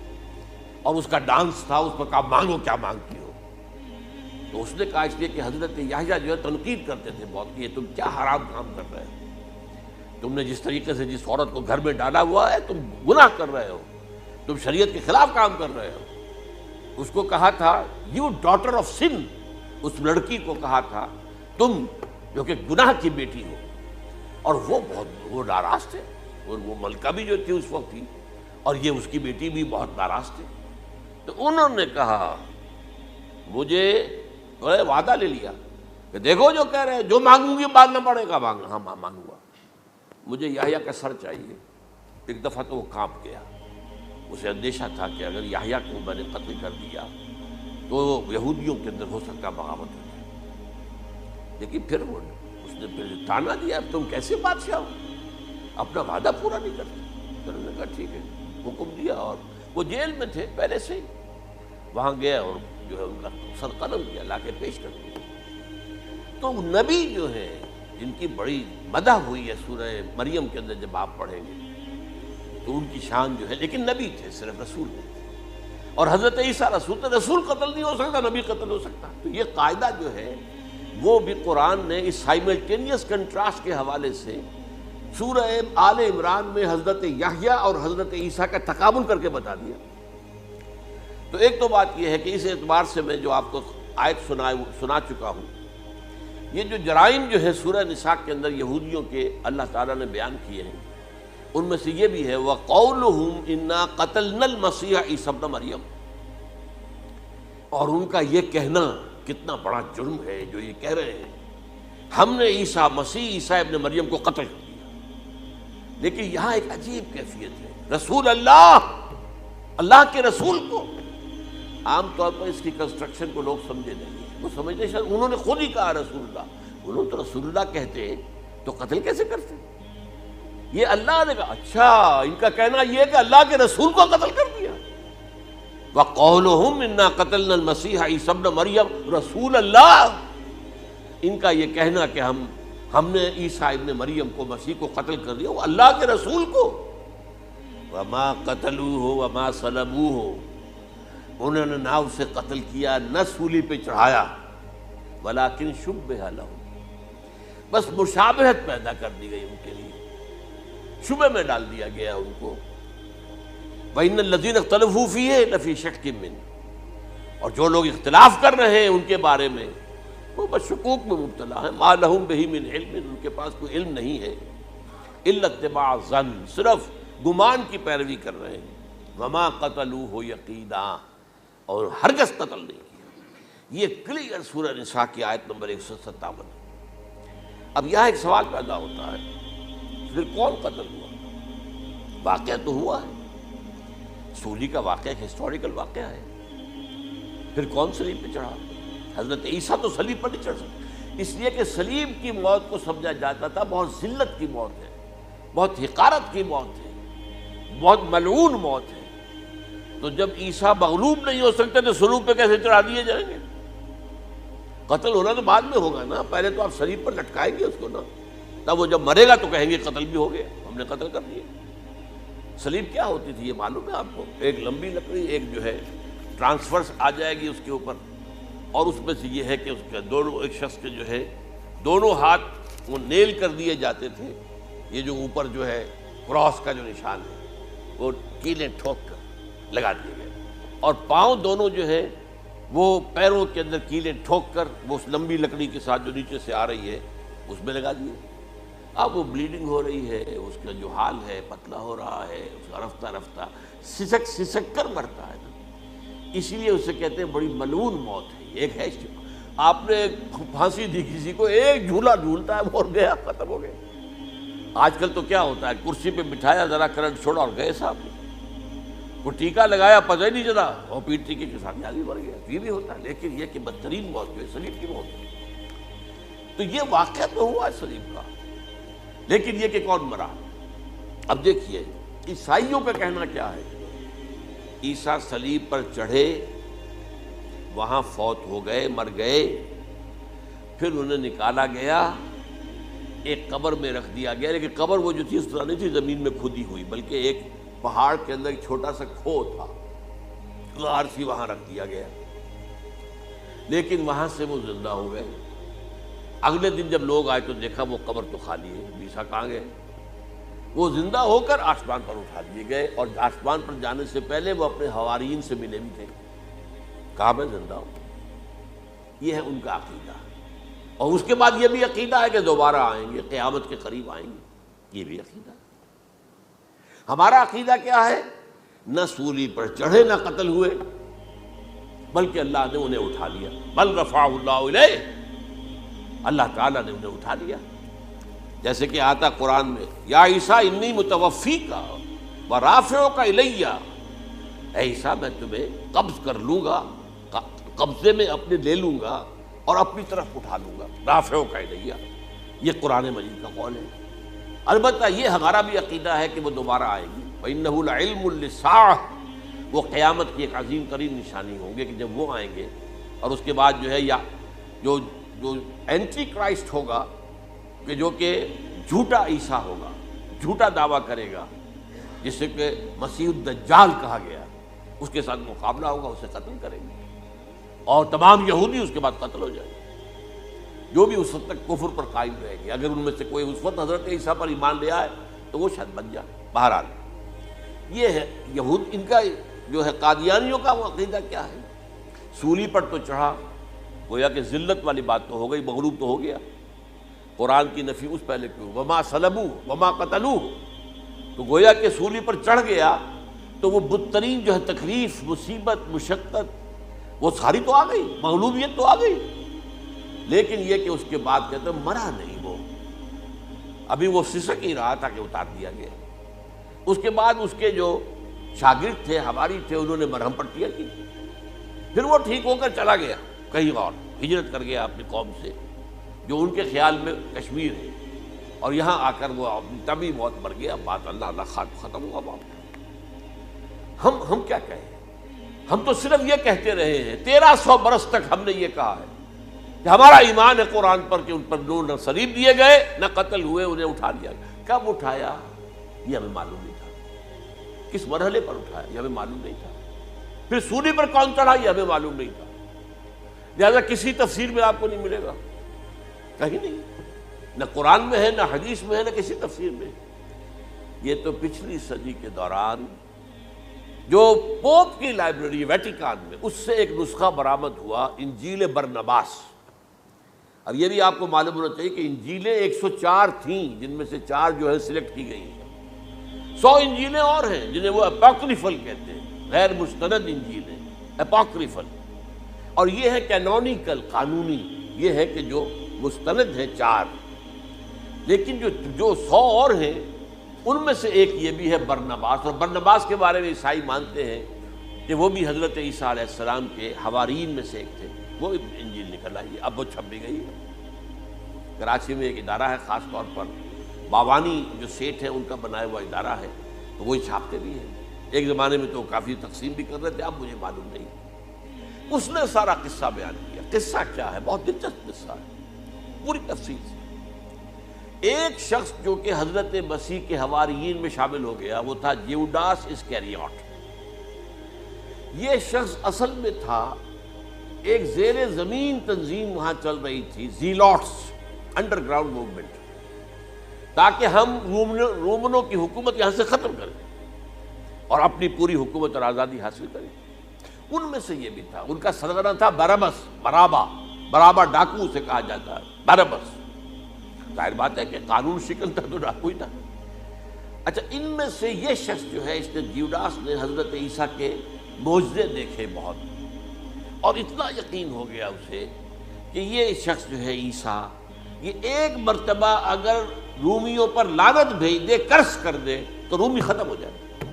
اور اس کا ڈانس تھا، اس پر کہا مانگو کیا مانگتی ہو۔ تو اس نے کہا، اس لیے کہ حضرت یحییٰ جو ہے تنقید کرتے تھے بہت کہ یہ تم کیا حرام کام کر رہے ہو، تم نے جس طریقے سے جس عورت کو گھر میں ڈالا ہوا ہے تم گناہ کر رہے ہو، تم شریعت کے خلاف کام کر رہے ہو۔ اس کو کہا تھا یو ڈاٹر آف سن، اس لڑکی کو کہا تھا تم جو کہ گناہ کی بیٹی ہو، اور وہ ناراض تھے، اور وہ ملکہ بھی جو تھی اس وقت تھی، اور یہ اس کی بیٹی بھی بہت ناراض تھے۔ تو انہوں نے کہا، مجھے وعدہ لے لیا کہ دیکھو جو کہہ رہے ہیں، جو مانگوں گی مانگنا پڑے گا، ہاں مانگوں گا، مجھے یحییٰ کا سر چاہیے۔ ایک دفعہ تو وہ کانپ گیا، اسے اندیشہ تھا کہ اگر یحییٰ کو میں نے قتل کر دیا تو یہودیوں کے اندر ہو سکتا بغاوت ہو جائے، لیکن پھر اس نے پھر تانا دیا، تم کیسے بادشاہ ہو، اپنا وعدہ پورا نہیں کرتے۔ پھر انہوں نے کہا ٹھیک ہے، حکم دیا، اور وہ جیل میں تھے پہلے سے ہی، وہاں گیا اور جو ہے ان کا سر قلم کیا، لا کے پیش کر دیا۔ تو نبی جو ہے جن کی بڑی مدح ہوئی ہے سورہ مریم کے اندر، جب آپ پڑھیں گے تو ان کی شان جو ہے، لیکن نبی تھے، صرف رسول نہیں تھے۔ اور حضرت عیسیٰ رسول تھے، رسول قتل نہیں ہو سکتا، نبی قتل ہو سکتا۔ تو یہ قاعدہ جو ہے وہ بھی قرآن نے اس سائملٹینیس کنٹراسٹ کے حوالے سے سورہ آل عمران میں حضرت یحییٰ اور حضرت عیسیٰ کا تقابل کر کے بتا دیا۔ تو ایک تو بات یہ ہے کہ اس اعتبار سے میں جو آپ کو آیت سنا چکا ہوں، یہ جو جرائم جو ہے سورہ نساء کے اندر یہودیوں کے اللہ تعالیٰ نے بیان کیے ہیں، ان میں سے یہ بھی ہے وَقَوْلُهُمْ إِنَّا قَتَلْنَا الْمَسِيحَ عِيسَى ابْنَ مریم، اور ان کا یہ کہنا کتنا بڑا جرم ہے جو یہ کہہ رہے ہیں ہم نے عیسیٰ ابن مریم کو قتل کر دیا۔ لیکن یہاں ایک عجیب کیفیت ہے، رسول اللہ کے رسول کو، عام طور پر اس کی کنسٹرکشن کو لوگ سمجھے نہیں ہیں، وہ سمجھتے شاید انہوں نے خود ہی کہا رسول اللہ، انہوں تو رسول اللہ کہتے تو قتل کیسے کرتے؟ یہ اللہ نے کہا، اچھا ان کا کہنا یہ ہے کہ اللہ کے رسول کو قتل کر دیا۔ وَقَوْلُهُمْ إِنَّا قَتَلْنَا الْمَسِيحَ عِيسَى ابْنَ مریم، رسول اللہ، ان کا یہ کہنا کہ ہم نے عیسیٰ ابن مریم کو، مسیح کو قتل کر دیا، وہ اللہ کے رسول کو۔ وَمَا قَتَلُوهُ وَمَا صَلَبُوهُ، انہوں نے نہ اسے قتل کیا نہ سولی پہ چڑھایا، وَلَٰكِن شُبِّهَ لَهُمْ، بس مشابہت پیدا کر دی گئی ان کے لیے، شبہ میں ڈال دیا گیا ان کو۔ وَإِنَّ الَّذِينَ اخْتَلَفُوا فِيهِ لَفِي شَكٍّ مِّنْهُ، اور جو لوگ اختلاف کر رہے ہیں ان کے بارے میں وہ بس شکوک میں مبتلا ہیں، مَا لَهُم بِهِ مِنْ عِلْمٍ، ان کے پاس کوئی علم نہیں ہے، إِلَّا اتِّبَاعَ الظَّنِّ، صرف گمان کی پیروی کر رہے ہیں، وَمَا قَتَلُوهُ يَقِينًا، اور ہرگز قتل نہیں کیا۔ یہ کلیئر سورہ نساء کی آیت نمبر 157 ہے۔ اب یہاں ایک سوال پیدا ہوتا ہے، پھر کون قتل ہوا؟ واقعہ تو ہوا ہے، سولی کا واقعہ ایک ہسٹوریکل واقعہ ہے، پھر کون صلیب پہ چڑھا؟ حضرت عیسیٰ تو صلیب پر نہیں چڑھ سکتے، اس لیے کہ صلیب کی موت کو سمجھا جاتا تھا بہت ذلت کی موت ہے، بہت حقارت کی موت ہے، بہت ملعون موت ہے۔ تو جب عیسیٰ مغلوب نہیں ہو سکتے تو صلیب پہ کیسے چڑھا دیے جائیں گے؟ قتل ہونا تو بعد میں ہوگا نا، پہلے تو آپ صلیب پر لٹکائیں گے اس کو نا، تب وہ جب مرے گا تو کہیں گے قتل بھی ہو گیا، ہم نے قتل کر دیا۔ صلیب کیا ہوتی تھی یہ معلوم ہے آپ کو؟ ایک لمبی لکڑی، ایک جو ہے ٹرانسفرس آ جائے گی اس کے اوپر، اور اس میں سے یہ ہے کہ اس کے دونوں، ایک شخص کے جو ہے دونوں ہاتھ وہ نیل کر دیے جاتے تھے، یہ جو اوپر جو ہے کراس کا جو نشان ہے وہ کیلیں ٹھوک کر لگا دیے گئے، اور پاؤں دونوں جو ہے وہ پیروں کے اندر کیلیں ٹھوک کر وہ اس لمبی لکڑی کے ساتھ جو نیچے سے آ رہی ہے اس میں لگا دیے۔ اب وہ بلیڈنگ ہو رہی ہے، اس کا جو حال ہے پتلا ہو رہا ہے، اس کا رفتہ رفتہ سسک کر مرتا ہے نا، اسی لیے اسے کہتے ہیں بڑی ملعون موت ہے۔ ایک ہے آپ نے پھانسی دی کسی کو، ایک جھولا جھولتا ہے وہ گیا، ختم ہو گیا۔ آج کل تو کیا ہوتا ہے، کرسی پہ بٹھایا، ذرا کرنٹ چھوڑا اور گئے صاحب، وہ ٹیکا لگایا پتہ ہی نہیں چلا، اور پیٹ ٹیکے کے ساتھ آدمی مر گیا، یہ بھی ہوتا ہے۔ لیکن یہ کہ بدترین موت جو ہے صلیب کی موت ہے، تو یہ واقعہ تو ہوا ہے صلیب کا، لیکن یہ کہ کون مرا؟ اب دیکھیے عیسائیوں کا کہنا کیا ہے، عیسیٰ صلیب پر چڑھے، وہاں فوت ہو گئے، مر گئے، پھر انہیں نکالا گیا، ایک قبر میں رکھ دیا گیا، لیکن قبر وہ جو تھی اس طرح نہیں تھی زمین میں کھودی ہوئی، بلکہ ایک پہاڑ کے اندر ایک چھوٹا سا کھو تھا، غار سی، وہاں رکھ دیا گیا، لیکن وہاں سے وہ زندہ ہو گئے۔ اگلے دن جب لوگ آئے تو دیکھا وہ قبر تو خالی ہے، عیسیٰ کہاں گئے؟ وہ زندہ ہو کر آسمان پر اٹھا دیے گئے، اور آسمان پر جانے سے پہلے وہ اپنے حواریین سے ملے بھی تھے، کہا میں زندہ ہوں۔ یہ ہے ان کا عقیدہ، اور اس کے بعد یہ بھی عقیدہ ہے کہ دوبارہ آئیں گے، قیامت کے قریب آئیں گے، یہ بھی عقیدہ ہے۔ ہمارا عقیدہ کیا ہے؟ نہ سولی پر چڑھے نہ قتل ہوئے، بلکہ اللہ نے انہیں اٹھا لیا، بل رفعہ اللہ الیہ، اللہ تعالیٰ نے انہیں اٹھا لیا، جیسے کہ آتا قرآن میں یا عیسیٰ انی متوفیک ورافعک الیہ، اے عیسیٰ میں تمہیں قبض کر لوں گا، قبضے میں اپنے لے لوں گا اور اپنی طرف اٹھا لوں گا، رافعک الیہ، یہ قرآن مجید کا قول ہے۔ البتہ یہ ہمارا بھی عقیدہ ہے کہ وہ دوبارہ آئیں گے، وَإِنَّهُ لَعِلْمٌ لِلسَّاعَةِ، وہ قیامت کی ایک عظیم ترین نشانی ہوں گے کہ جب وہ آئیں گے، اور اس کے بعد جو ہے یا جو اینٹی کرائسٹ ہوگا، کہ جو کہ جھوٹا عیسیٰ ہوگا، جھوٹا دعویٰ کرے گا، جسے کہ مسیح الدجال کہا گیا، اس کے ساتھ مقابلہ ہوگا، اسے قتل کریں گے، اور تمام یہودی اس کے بعد قتل ہو جائیں گے، جو بھی اس وقت تک کفر پر قائم رہیں گے۔ اگر ان میں سے کوئی اس وقت حضرت عیسیٰ پر ایمان لے آئے تو وہ شاید بن جائے۔ بہرحال یہ ہے یہود، ان کا جو ہے قادیانیوں کا وہ عقیدہ کیا ہے؟ سولی پر تو چڑھا، گویا کہ ذلت والی بات تو ہو گئی، مغلوب تو ہو گیا، قرآن کی نفی اس پہلے کیوں، وما صلبوہ وما قتلوہ، تو گویا کہ سولی پر چڑھ گیا تو وہ بدترین جو ہے تکلیف، مصیبت، مشقت وہ ساری تو آ گئی، مغلوبیت تو آ گئی، لیکن یہ کہ اس کے بعد کہتے ہیں مرا نہیں، وہ ابھی وہ سسک ہی رہا تھا کہ اتار دیا گیا۔ اس کے بعد اس کے جو شاگرد تھے، حواری تھے، انہوں نے مرہم پٹیاں کی، پھر وہ ٹھیک ہو کر چلا گیا کہیں اور، ہجرت کر گیا اپنی قوم سے جو ان کے خیال میں کشمیر ہے، اور یہاں آ کر وہ طبی موت مر گیا، بات اللہ ختم ہوا بات۔ ہم کیا کہیں؟ ہم تو صرف یہ کہتے رہے ہیں، 1300 برس تک ہم نے یہ کہا ہے کہ ہمارا ایمان ہے قرآن پر کہ ان پر نہ صلیب دیے گئے نہ قتل ہوئے، انہیں اٹھا لیا گیا۔ کب اٹھایا یہ ہمیں معلوم نہیں تھا، کس مرحلے پر اٹھایا یہ ہمیں معلوم نہیں تھا، پھر سولی پر کون چڑھا یہ ہمیں معلوم نہیں تھا، لہذا کسی تفسیر میں آپ کو نہیں ملے گا، کہیں نہیں، نہ قرآن میں ہے، نہ حدیث میں ہے، نہ کسی تفسیر میں۔ یہ تو پچھلی صدی کے دوران جو پوپ کی لائبریری ویٹیکان میں، اس سے ایک نسخہ برآمد ہوا، انجیل برنباس۔ اب یہ بھی آپ کو معلوم ہونا چاہیے کہ انجیلیں 104 تھیں، جن میں سے 4 جو ہے سلیکٹ کی گئی ہیں، 100 انجیلیں اور ہیں جنہیں وہ اپوکریفل کہتے ہیں، غیر مستند انجیلیں، اپوکریفل، اور یہ ہے کینونیکل، قانونی، یہ ہے کہ جو مستند ہیں 4، لیکن جو 100 اور ہیں ان میں سے ایک یہ بھی ہے برنباس، اور برنباس کے بارے میں عیسائی مانتے ہیں کہ وہ بھی حضرت عیسیٰ علیہ السلام کے حواریین میں سے ایک تھے، وہ انجیل نکل آئی، اب وہ چھپ بھی گئی ہے۔ کراچی میں ایک ادارہ ہے خاص طور پر، باوانی جو سیٹھ ہیں ان کا بنایا ہوا ادارہ ہے، تو وہی چھاپتے بھی ہیں، ایک زمانے میں تو کافی تقسیم بھی کر رہے تھے، اب مجھے معلوم نہیں۔ اس نے سارا قصہ بیان کیا۔ قصہ کیا ہے؟ بہت دلچسپ قصہ ہے، پوری تفصیل سے۔ ایک شخص جو کہ حضرت مسیح کے حواریین میں شامل ہو گیا، وہ تھا جیوڈاس اسکیریوٹ۔ یہ شخص اصل میں تھا ایک زیر زمین تنظیم وہاں چل رہی تھی، زیلوٹس، انڈر گراؤنڈ موومنٹ، تاکہ ہم رومنوں کی حکومت یہاں سے ختم کریں اور اپنی پوری حکومت اور آزادی حاصل کریں۔ ان میں سے یہ بھی تھا، ان کا سرغنہ تھا برابس، برابا ڈاکو سے کہا جاتا ہے، برابس۔ ظاہر بات ہے کہ قانون شکن تھا تو ڈاکو ہی تھا۔ اچھا، ان میں سے یہ شخص جو ہے، اس نے جیوڈاس نے حضرت عیسیٰ کے معجزے دیکھے بہت، اور اتنا یقین ہو گیا اسے کہ یہ شخص جو ہے عیسیٰ، یہ ایک مرتبہ اگر رومیوں پر لعنت بھیج دے، کرس کر دے، تو رومی ختم ہو جائے۔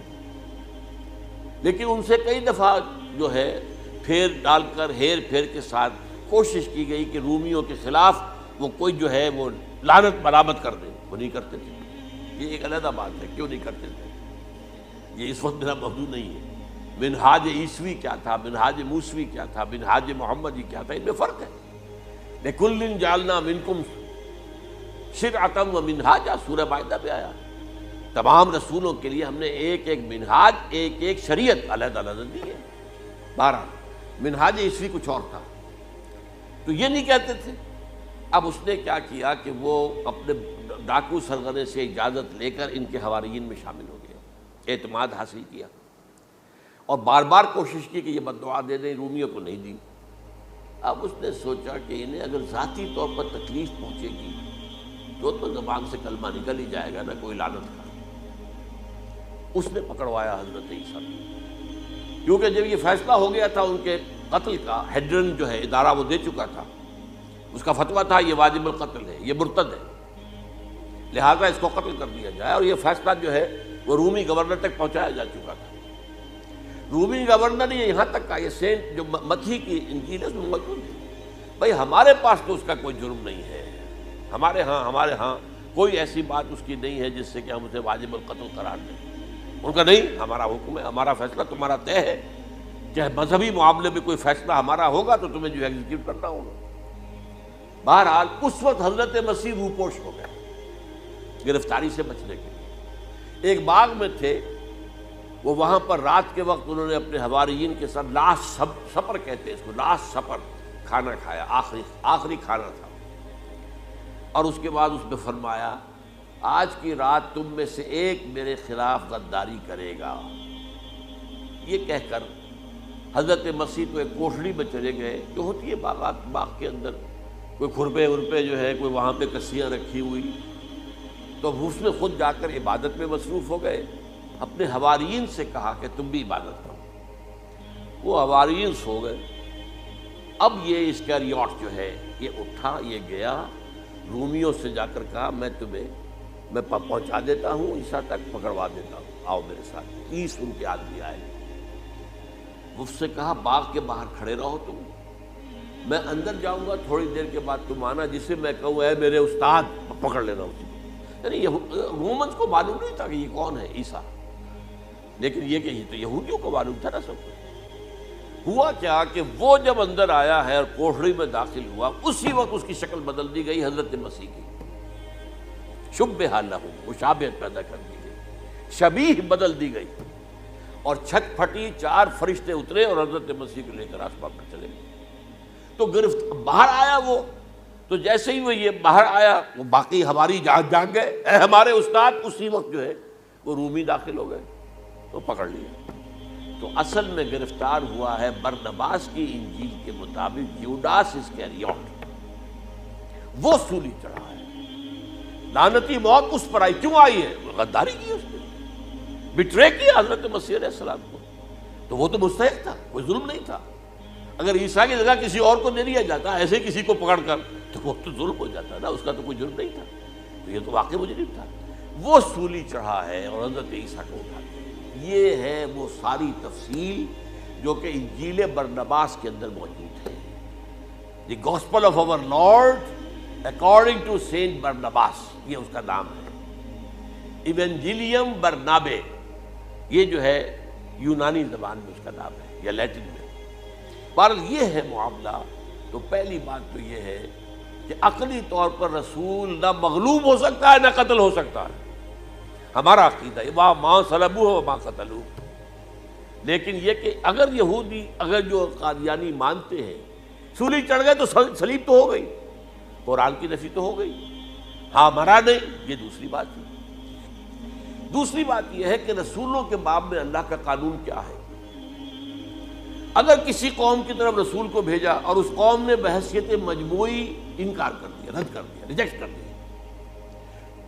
لیکن ان سے کئی دفعہ جو ہے پھیر ڈال کر، ہیر پھیر کے ساتھ کوشش کی گئی کہ رومیوں کے خلاف وہ کوئی جو ہے وہ لعنت برآمد کر دیں، وہ نہیں کرتے تھے۔ یہ ایک علیحدہ بات ہے، کیوں نہیں کرتے تھے، یہ اس وقت میرا موضوع نہیں ہے۔ منہاج عیسوی کیا تھا، منہاج موسوی کیا تھا، منہاج محمدی کیا تھا، ان میں فرق ہے۔ لِكُلٍّ جَعَلْنَا مِنْكُمْ شِرْعَةً وَمِنْهَاجًا، سورہ مائدہ میں آیا، تمام رسولوں کے لیے ہم نے ایک ایک منہاج، ایک ایک شریعت علیحدہ علیحدہ دی ہے۔ بہرحال منہاج عیسوی کچھ اور تھا، تو یہ نہیں کہتے تھے۔ اب اس نے کیا کیا کہ وہ اپنے ڈاکو سرغنے سے اجازت لے کر ان کے حواریین میں شامل ہو گیا، اعتماد حاصل کیا، اور بار بار کوشش کی کہ یہ بددعا دے دیں، رومیوں کو نہیں دی۔ اب اس نے سوچا کہ انہیں اگر ذاتی طور پر تکلیف پہنچے گی تو زبان سے کلمہ نکل ہی جائے گا، نہ کوئی لعنت کا۔ اس نے پکڑوایا حضرت عیسیٰ، کیونکہ جب یہ فیصلہ ہو گیا تھا ان کے قتل کا، ہیڈرن جو ہے ادارہ وہ دے چکا تھا، اس کا فتویٰ تھا یہ واجب القتل ہے، یہ مرتد ہے، لہذا اس کو قتل کر دیا جائے، اور یہ فیصلہ جو ہے وہ رومی گورنر تک پہنچایا جا چکا تھا۔ رومی گورنر نے یہاں تک کہا، یہ سینٹ جو متی کی انجیل ہے اس میں موجود ہے، بھائی ہمارے پاس تو اس کا کوئی جرم نہیں ہے، ہمارے ہاں کوئی ایسی بات اس کی نہیں ہے جس سے کہ ہم اسے واجب القتل قرار دیں۔ ان کا نہیں، ہمارا حکم ہے، ہمارا فیصلہ تمہارا طے ہے، چاہے مذہبی معاملے میں کوئی فیصلہ ہمارا ہوگا تو تمہیں جو ایگزیکیوٹ کرنا ہوگا۔ بہرحال اس وقت حضرت مسیح روپوش ہو گئے گرفتاری سے بچنے کے لیے، ایک باغ میں تھے وہ، وہاں پر رات کے وقت انہوں نے اپنے حواریین کے ساتھ لاسٹ سپر کہتے ہیں اس کو، لاسٹ سپر کھانا کھایا، آخری کھانا تھا، اور اس کے بعد اس میں فرمایا آج کی رات تم میں سے ایک میرے خلاف غداری کرے گا، یہ کہہ کر حضرت مسیح تو ایک کوٹھڑی میں چلے گئے، جو ہوتی ہے باغ کے اندر، کوئی کھرپے ورپے جو ہے، کوئی وہاں پہ کسیاں رکھی ہوئی، تو اس میں خود جا کر عبادت میں مصروف ہو گئے۔ اپنے حواریین سے کہا کہ تم بھی عبادت کرو، وہ حواریین سو گئے۔ اب یہ اسکریوٹ جو ہے یہ اٹھا، یہ گیا رومیوں سے جا کر کہا میں پہنچا دیتا ہوں، عیسیٰ تک پکڑوا دیتا ہوں، آؤ میرے ساتھ۔ 30 ان کے آدمی آئے، اس سے کہا باغ کے باہر کھڑے رہو تم، میں اندر جاؤں گا، تھوڑی دیر کے بعد تم آنا، جسے میں کہوں اے میرے استاد، پکڑ لینا اسی کو۔ یعنی رومنز کو معلوم نہیں تھا کہ یہ کون ہے عیسیٰ، لیکن یہ کہ یہ تو یہودیوں کو معلوم تھا نا سب کچھ۔ ہوا کیا کہ وہ جب اندر آیا ہے اور کوٹھڑی میں داخل ہوا، اسی وقت اس کی شکل بدل دی گئی حضرت مسیح کی، شبہ لہ، مشابہت پیدا کر دی گئی، شبیہ بدل دی گئی، اور چھت پھٹی، 4 فرشتے اترے اور حضرت مسیح کو لے کر آسمان پر چلے گئے۔ تو باہر آیا وہ، تو جیسے ہی وہ یہ باہر آیا، وہ باقی ہماری جان گئے، اے ہمارے استاد، اسی وقت جو ہے وہ رومی داخل ہو گئے، تو پکڑ لیا۔ تو اصل میں گرفتار ہوا ہے برنباس کی انجیل کے مطابق یوڈاس اسکریوٹ، وہ سولی چڑھا ہے۔ لعنتی موت اس پر آئی، کیوں آئی ہے؟ غداری کی اس نے، بٹرے کیا حضرت مسیح علیہ السلام کو، تو وہ تو مستحق تھا، کوئی ظلم نہیں تھا۔ اگر عیسیٰ کی جگہ کسی اور کو دے دیا جاتا ایسے ہی کسی کو پکڑ کر، تو وہ تو ظلم ہو جاتا نا، اس کا تو کوئی جرم نہیں تھا، تو یہ تو واقعی مجرم تھا۔ وہ سولی چڑھا ہے اور حضرت عیسیٰ کو اٹھا دیا۔ یہ ہے وہ ساری تفصیل جو کہ انجیل برنباس کے اندر موجود ہے۔ The gospel of our Lord according to Saint Barnabas, یہ اس کا نام ہے، ایونجیلیم برنابے، یہ جو ہے یونانی زبان میں اس کا نام ہے یا لیٹن میں۔ پر یہ ہے معاملہ، تو پہلی بات تو یہ ہے کہ عقلی طور پر رسول نہ مغلوب ہو سکتا ہے نہ قتل ہو سکتا ہے، ہمارا عقیدہ ہے، ماں صلبوہ و ماں قتلوہ۔ لیکن یہ کہ اگر یہودی، اگر جو قادیانی مانتے ہیں سولی چڑھ گئے تو صلیب تو ہو گئی، قرآن کی نفی تو ہو گئی، ہاں مرا نہیں، یہ دوسری بات ہے۔ دوسری بات یہ ہے کہ رسولوں کے باب میں اللہ کا قانون کیا ہے؟ اگر کسی قوم کی طرف رسول کو بھیجا اور اس قوم نے بحیثیت مجموعی انکار کر دیا، رد کر دیا، ریجیکٹ کر دیا،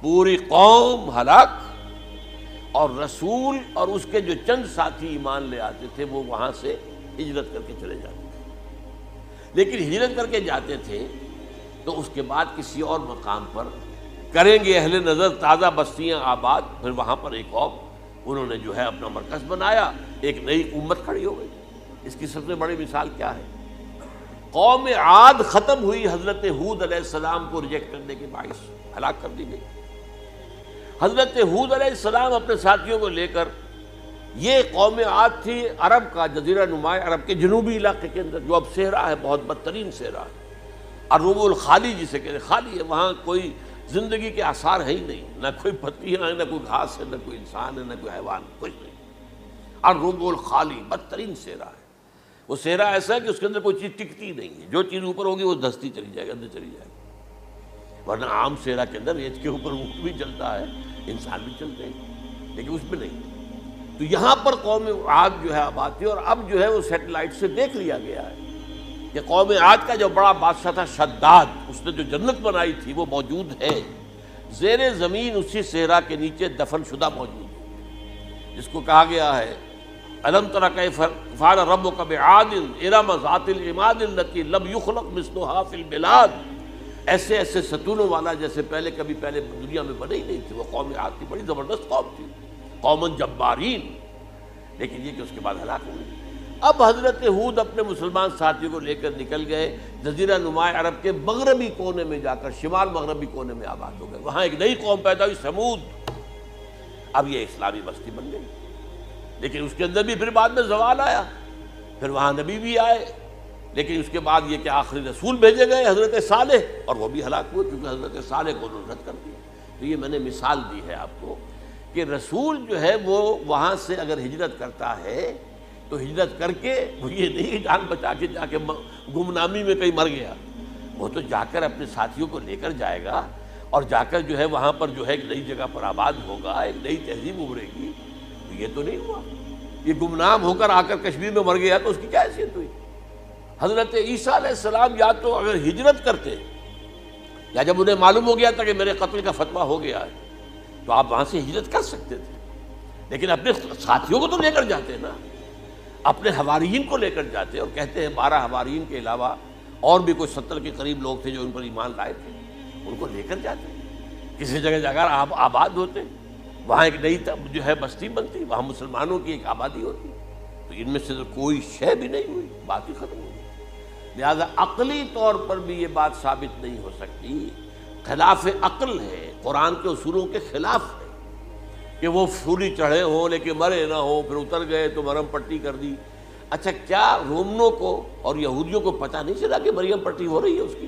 پوری قوم ہلاک، اور رسول اور اس کے جو چند ساتھی ایمان لے آتے تھے وہ وہاں سے ہجرت کر کے چلے جاتے تھے۔ لیکن ہجرت کر کے جاتے تھے تو اس کے بعد کسی اور مقام پر کریں گے اہل نظر تازہ بستیاں آباد، پھر وہاں پر ایک قوم انہوں نے جو ہے اپنا مرکز بنایا، ایک نئی امت کھڑی ہو گئی۔ اس کی سب سے بڑی مثال کیا ہے؟ قوم عاد ختم ہوئی حضرت ہود علیہ السلام کو ریجیکٹ کرنے کے باعث، ہلاک کر دی گئی۔ حضرت ہود علیہ السلام اپنے ساتھیوں کو لے کر، یہ قوم عاد تھی عرب کا جزیرہ نما عرب کے جنوبی علاقے کے اندر، جو اب صحرا ہے، بہت بدترین صحرا ہے، الربع الخالی جسے کہتے ہیں، خالی ہے، وہاں کوئی زندگی کے آثار ہے ہی نہیں، نہ کوئی پتیاں ہیں، نہ کوئی گھاس ہے، نہ کوئی انسان ہے، نہ کوئی حیوان، کچھ نہیں۔ الربع الخالی، بدترین صحرا ہے۔ وہ صحرا ایسا ہے کہ اس کے اندر کوئی چیز ٹکتی نہیں ہے، جو چیز اوپر ہوگی وہ دھستی چلی جائے گی، اندر چلی جائے گی۔ ورنہ عام صحرا کے اندر ریت کے اوپر اونٹ بھی چلتا ہے، انسان بھی چلتے ہیں، لیکن اس میں نہیں۔ تو یہاں پر قوم عاد جو ہے آباد تھی، اور اب جو ہے وہ سیٹلائٹ سے دیکھ لیا گیا ہے کہ قوم عاد کا جو بڑا بادشاہ تھا شداد، اس نے جو جنت بنائی تھی وہ موجود ہے، زیر زمین اسی صحرا کے نیچے دفن شدہ موجود ہے، جس کو کہا گیا ہے الم تر کیف فعل ربک بعاد ارم ذات العماد التي لم يخلق مثلها في البلاد۔ ایسے ایسے ستونوں والا جیسے پہلے دنیا میں بنے ہی نہیں تھے۔ وہ قوم عاد کی بڑی زبردست قوم تھی، قوم جبارین، لیکن یہ کہ اس کے بعد ہلاک ہو گئی۔ اب حضرت ہود اپنے مسلمان ساتھیوں کو لے کر نکل گئے، جزیرہ نما عرب کے مغربی کونے میں جا کر، شمال مغربی کونے میں آباد ہو گئے۔ وہاں ایک نئی قوم پیدا ہوئی، سمود۔ اب یہ اسلامی بستی بن گئی، لیکن اس کے اندر بھی پھر بعد میں زوال آیا، پھر وہاں نبی بھی آئے، لیکن اس کے بعد یہ کہ آخری رسول بھیجے گئے حضرت صالح، اور وہ بھی ہلاک ہوئے کیونکہ حضرت صالح کو انہوں نے رد کر دیا۔ تو یہ میں نے مثال دی ہے آپ کو کہ رسول جو ہے وہ وہاں سے اگر ہجرت کرتا ہے تو ہجرت کر کے وہ یہ نہیں جان بچا کے جا کے گمنامی میں کہیں مر گیا، وہ تو جا کر اپنے ساتھیوں کو لے کر جائے گا، اور جا کر جو ہے وہاں پر جو ہے ایک نئی جگہ پر آباد ہوگا، ایک نئی تہذیب ابھرے گی۔ تو یہ تو نہیں ہوا، یہ گمنام ہو کر آ کر کشمیر میں مر گیا تو اس کی کیا حیثیت ہوئی؟ حضرت عیسیٰ علیہ السلام یا تو اگر ہجرت کرتے یا جب انہیں معلوم ہو گیا تھا کہ میرے قتل کا فتویٰ ہو گیا ہے تو آپ وہاں سے ہجرت کر سکتے تھے، لیکن اپنے ساتھیوں کو تو لے کر جاتے نا، اپنے حواریین کو لے کر جاتے، اور کہتے ہیں 12 حواریین کے علاوہ اور بھی کوئی 70 کے قریب لوگ تھے جو ان پر ایمان لائے تھے، ان کو لے کر جاتے، کسی جگہ جا کر آپ آباد ہوتے، وہاں ایک نئی جو ہے بستی بنتی، وہاں مسلمانوں کی ایک آبادی ہوتی، تو ان میں سے تو کوئی شے بھی نہیں ہوئی، بات ہی ختم ہوئی۔ لہذا عقلی طور پر بھی یہ بات ثابت نہیں ہو سکتی، خلاف عقل ہے، قرآن کے اصولوں کے خلاف ہے کہ وہ سولی چڑھے ہوں لیکن مرے نہ ہوں، پھر اتر گئے تو مرہم پٹی کر دی۔ اچھا کیا رومنوں کو اور یہودیوں کو پتہ نہیں چلا کہ مریم پٹی ہو رہی ہے اس کی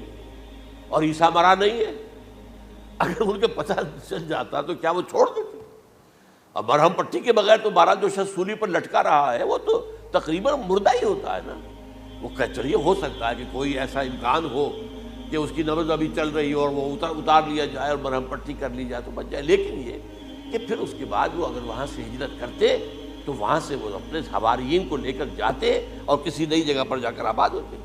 اور عیسیٰ مرا نہیں ہے؟ اگر ان کے پتہ چل جاتا تو کیا وہ چھوڑ دیتے؟ اب مرہم پٹی کے بغیر تو 12 جو شخص سولی پر لٹکا رہا ہے وہ تو تقریباً مردہ ہی ہوتا ہے نا۔ وہ چلیے ہو سکتا ہے کہ کوئی ایسا امکان ہو کہ اس کی نبض ابھی چل رہی ہو اور وہ اتار لیا جائے اور مرہم پٹی کر لی جائے تو بچ جائے، لیکن یہ کہ پھر اس کے بعد وہ اگر وہاں سے ہجرت کرتے تو وہاں سے وہ اپنے حواریین کو لے کر جاتے اور کسی نئی جگہ پر جا کر آباد ہوتے۔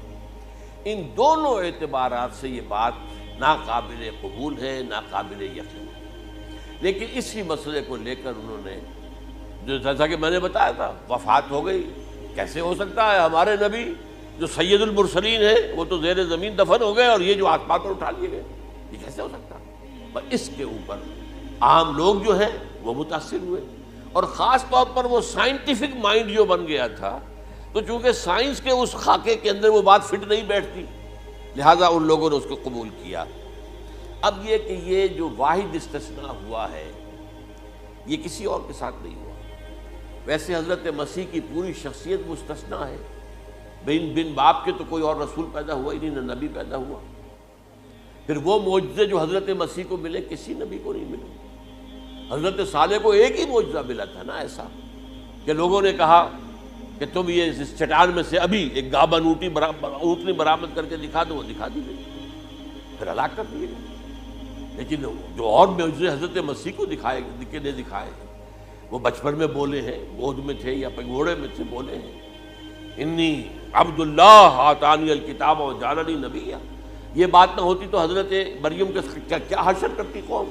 ان دونوں اعتبارات سے یہ بات ناقابل قبول ہے، ناقابل یقین ہے، لیکن اسی مسئلے کو لے کر انہوں نے جو جیسا کہ میں نے بتایا تھا وفات ہو گئی، کیسے ہو سکتا ہے ہمارے نبی جو سید المرسلین ہیں وہ تو زیر زمین دفن ہو گئے اور یہ جو آسمان پر اٹھا لیے گئے، یہ کیسے ہو سکتا؟ پر اس کے اوپر عام لوگ جو ہیں وہ متاثر ہوئے، اور خاص طور پر وہ سائنٹیفک مائنڈ جو بن گیا تھا، تو چونکہ سائنس کے اس خاکے کے اندر وہ بات فٹ نہیں بیٹھتی، لہذا ان لوگوں نے اس کو قبول کیا۔ اب یہ کہ یہ جو واحد استثناء ہوا ہے یہ کسی اور کے ساتھ نہیں ہوا، ویسے حضرت مسیح کی پوری شخصیت مستثنیٰ ہے، بن باپ کے تو کوئی اور رسول پیدا ہوا ہی نہیں، نہ نبی پیدا ہوا، پھر وہ معجزے جو حضرت مسیح کو ملے کسی نبی کو نہیں ملے۔ حضرت صالح کو ایک ہی معجزہ ملا تھا نا ایسا کہ لوگوں نے کہا کہ تم یہ اس چٹان میں سے ابھی ایک گابن اونٹنی برآمد کر کے دکھا دو، وہ دکھا دی گئی، پھر ہلاک کر دیے گئے۔ لیکن جو اور معجزے حضرت مسیح کو دکھائے وہ بچپن میں بولے ہیں، گود میں تھے یا پگوڑے میں تھے، بولے ہیں انی عبد اللہ آتانی الکتاب وجعلنی نبیا۔ یہ بات نہ ہوتی تو حضرت مریم کے کیا حشر کرتی قوم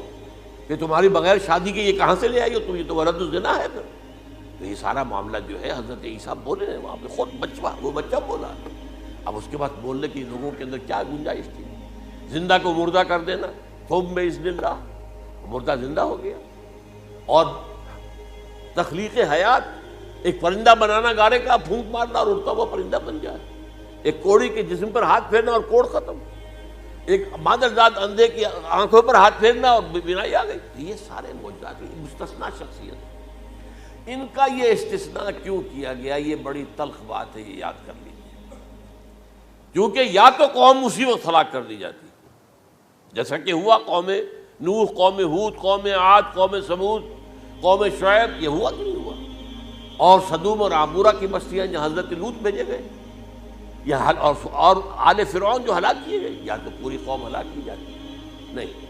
کہ تمہاری بغیر شادی کے یہ کہاں سے لے آئی ہو تم، یہ تو ولد الزنا ہے۔ پھر تو یہ سارا معاملہ جو ہے حضرت عیسیٰ بولے ہیں وہاں پہ، خود وہ بچہ بولا، اب اس کے بعد بولنے کی لوگوں کے اندر کیا گنجائش تھی؟ زندہ کو مردہ کر دینا، قوم باذن اللہ، مردہ زندہ ہو گیا، اور تخلیق حیات، ایک پرندہ بنانا گارے کا، پھونک مارنا اور اڑتا ہوا پرندہ بن جائے، ایک کوڑی کے جسم پر ہاتھ پھیرنا اور کوڑ ختم، ایک مادرزاد اندھے کی آنکھوں پر ہاتھ پھیرنا اور بینائی آ گئی۔ یہ سارے معجزات مستثنیٰ شخصیت، ان کا یہ استثناء کیوں کیا گیا؟ یہ بڑی تلخ بات ہے، یہ یاد کر لیجیے، کیونکہ یا تو قوم اسی وقت ہلاک کر دی جاتی جیسا کہ ہوا قوم نوح، قوم ہود، قوم عاد، قوم ثمود، قوم شعیب، یہ ہوا کہ نہیں ہوا؟ اور صدوم اور عمورہ کی بستیاں جہاں حضرت لوط بھیجے گئے، اور آل فرعون جو ہلاک کیے گئے، یا تو پوری قوم ہلاک کی جاتی نہیں۔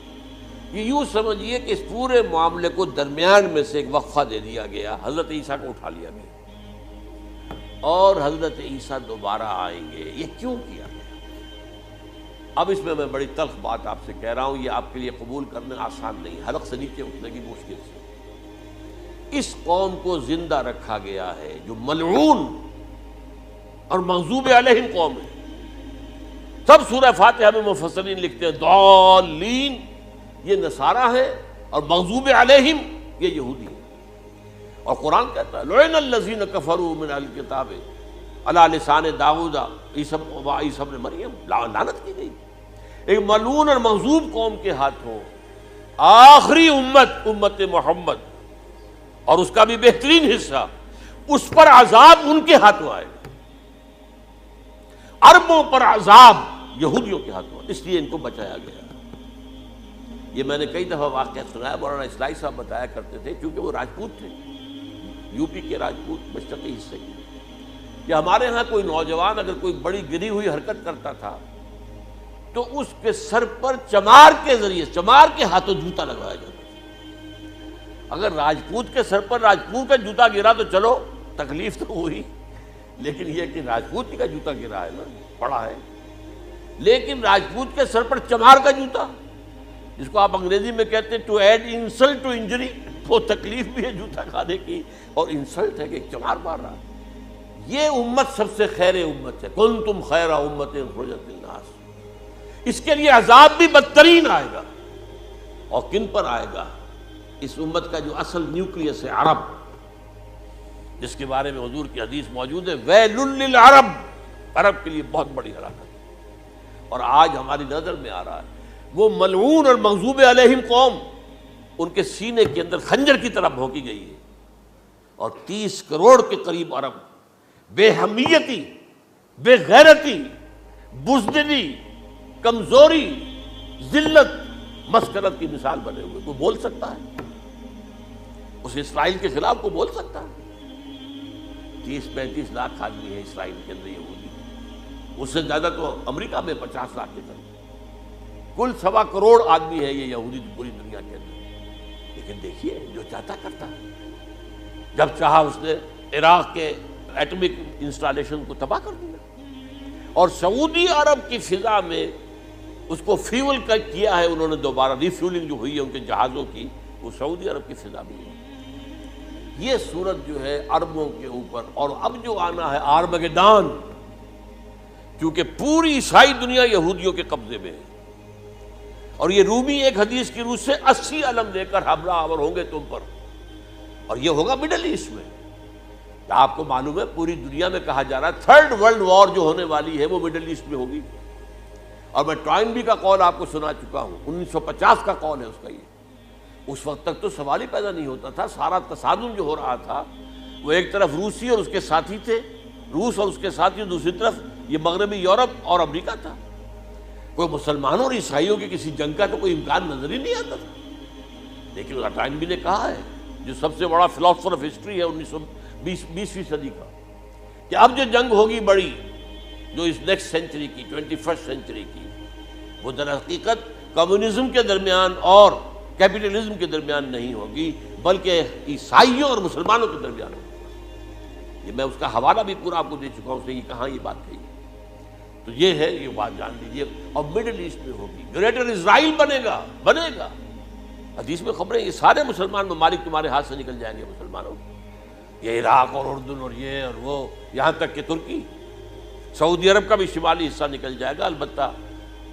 یہ یوں سمجھیے کہ اس پورے معاملے کو درمیان میں سے ایک وقفہ دے دیا گیا، حضرت عیسیٰ کو اٹھا لیا گیا، اور حضرت عیسیٰ دوبارہ آئیں گے۔ یہ کیوں کیا گیا؟ اب اس میں بڑی تلخ بات آپ سے کہہ رہا ہوں، یہ آپ کے لیے قبول کرنا آسان نہیں، حلق سے نیچے اٹھنے کی مشکل سے۔ اس قوم کو زندہ رکھا گیا ہے جو ملعون اور مغضوب علیہم قوم ہے۔ سب سورہ فاتحہ میں مفسرین لکھتے ہیں ضالین یہ نصارہ ہے اور مغضوب علیہم یہ یہودی ہے، اور قرآن کہتا ہے لعن الذین کفروا من اہل الکتاب علی لسان داؤد عیسی ابن مریم، لعنت کی گئی ایک ملعون اور مغضوب قوم کے ہاتھوں آخری امت محمد، اور اس کا بھی بہترین حصہ، اس پر عذاب ان کے ہاتھوں آئے، عربوں پر عذاب یہودیوں کے ہاتھوں، اس لیے ان کو بچایا گیا۔ یہ میں نے کئی دفعہ واقعہ سنایا، مولانا اسلائی صاحب بتایا کرتے تھے، کیونکہ وہ راجپوت تھے، یو پی کے راجپوت مشرقی حصے کے، کہ ہمارے ہاں کوئی نوجوان اگر کوئی بڑی گری ہوئی حرکت کرتا تھا تو اس کے سر پر چمار کے ذریعے، چمار کے ہاتھوں جوتا لگایا جاتا تھا۔ اگر راجپوت کے سر پر راجپوت کا جوتا گرا تو چلو تکلیف تو ہوئی، لیکن یہ کہ راجپوت کا جوتا گرا ہے نا، پڑا ہے، لیکن راجپوت کے سر پر چمار کا جوتا، جس کو آپ انگریزی میں کہتے ہیں to add insult to injury, وہ تکلیف بھی ہے جوتا کھانے کی اور انسلٹ ہے کہ ایک چمار مار رہا ہے۔ یہ امت سب سے خیر امت ہے، کنتم خیر امت اخرجت للناس۔ اس کے لیے عذاب بھی بدترین آئے گا، اور کن پر آئے گا؟ اس امت کا جو اصل نیوکلیس ہے عرب، جس کے بارے میں حضور کی حدیث موجود ہے ویل للعرب، عرب کے لیے بہت بڑی ہلاکت ہے۔ اور آج ہماری نظر میں آ رہا ہے وہ ملعون اور مغضوب علیہم قوم، ان کے سینے کے اندر خنجر کی طرح بھونکی گئی ہے، اور 30 کروڑ کے قریب عرب بے حمیتی، بے غیرتی، بزدلی، کمزوری، ذلت، مسکرت کی مثال بنے ہوئے۔ کوئی بول سکتا ہے اس اسرائیل کے خلاف؟ کوئی بول سکتا ہے؟ 30-35 لاکھ آدمی ہیں اسرائیل کے اندر یہودی، اس سے زیادہ تو امریکہ میں 50 لاکھ کے قریب، کل 1.25 کروڑ آدمی ہے یہ یہودی پوری دنیا کے اندر۔ لیکن دیکھیے جو چاہتا کرتا ہے، جب چاہا اس نے عراق کے ایٹمک انسٹالیشن کو تباہ کر دیا، اور سعودی عرب کی فضا میں اس کو فیول کیا ہے انہوں نے، دوبارہ ری فیولنگ جو ہوئی ہے ان کے جہازوں کی، وہ سعودی عرب کی فضا میں ہوئی۔ یہ صورت جو ہے عربوں کے اوپر، اور اب جو آنا ہے آرمگیدان، کیونکہ پوری عیسائی دنیا یہودیوں کے قبضے میں ہے، اور یہ رومی ایک حدیث کی روح سے 80 علم لے کر حملہ آور ہوں گے تم پر، اور یہ ہوگا مڈل ایسٹ میں۔ آپ کو معلوم ہے پوری دنیا میں کہا جا رہا ہے 3rd ورلڈ وار جو ہونے والی ہے وہ مڈل ایسٹ میں ہوگی، اور میں ٹوائنبی کا قول آپ کو سنا چکا ہوں، 1950 کا قول ہے اس کا۔ یہ اس وقت تک تو سوال ہی پیدا نہیں ہوتا تھا، سارا تصادم جو ہو رہا تھا وہ ایک طرف روسی اور اس کے ساتھی تھے، روس اور اس کے ساتھی، دوسری طرف یہ مغربی یورپ اور امریکہ تھا۔ کوئی مسلمانوں اور عیسائیوں کی کسی جنگ کا تو کوئی امکان نظر ہی نہیں آتا تھا۔ لیکن ٹائنبی نے کہا ہے، جو سب سے بڑا فلاسفر آف ہسٹری ہے 20ویں صدی کا، کہ اب جو جنگ ہوگی بڑی، جو اس نیکسٹ سینچری کی، 21 سینچری کی، وہ در حقیقت کمیونزم کے درمیان اور کیپٹلزم کے درمیان نہیں ہوگی، بلکہ عیسائیوں اور مسلمانوں کے درمیان ہوگی۔ یہ میں اس کا حوالہ بھی پورا آپ کو دے چکا ہوں، اس نے یہ کہاں یہ بات کہی۔ تو یہ ہے، یہ بات جان لیجیے، اور مڈل ایسٹ میں ہوگی، گریٹر اسرائیل بنے گا۔ حدیث میں خبریں، یہ سارے مسلمان ممالک تمہارے ہاتھ سے نکل جائیں گے مسلمانوں، یہ عراق اور اردن اور یہ اور وہ، یہاں تک کہ ترکی، سعودی عرب کا بھی شمالی حصہ نکل جائے گا۔ البتہ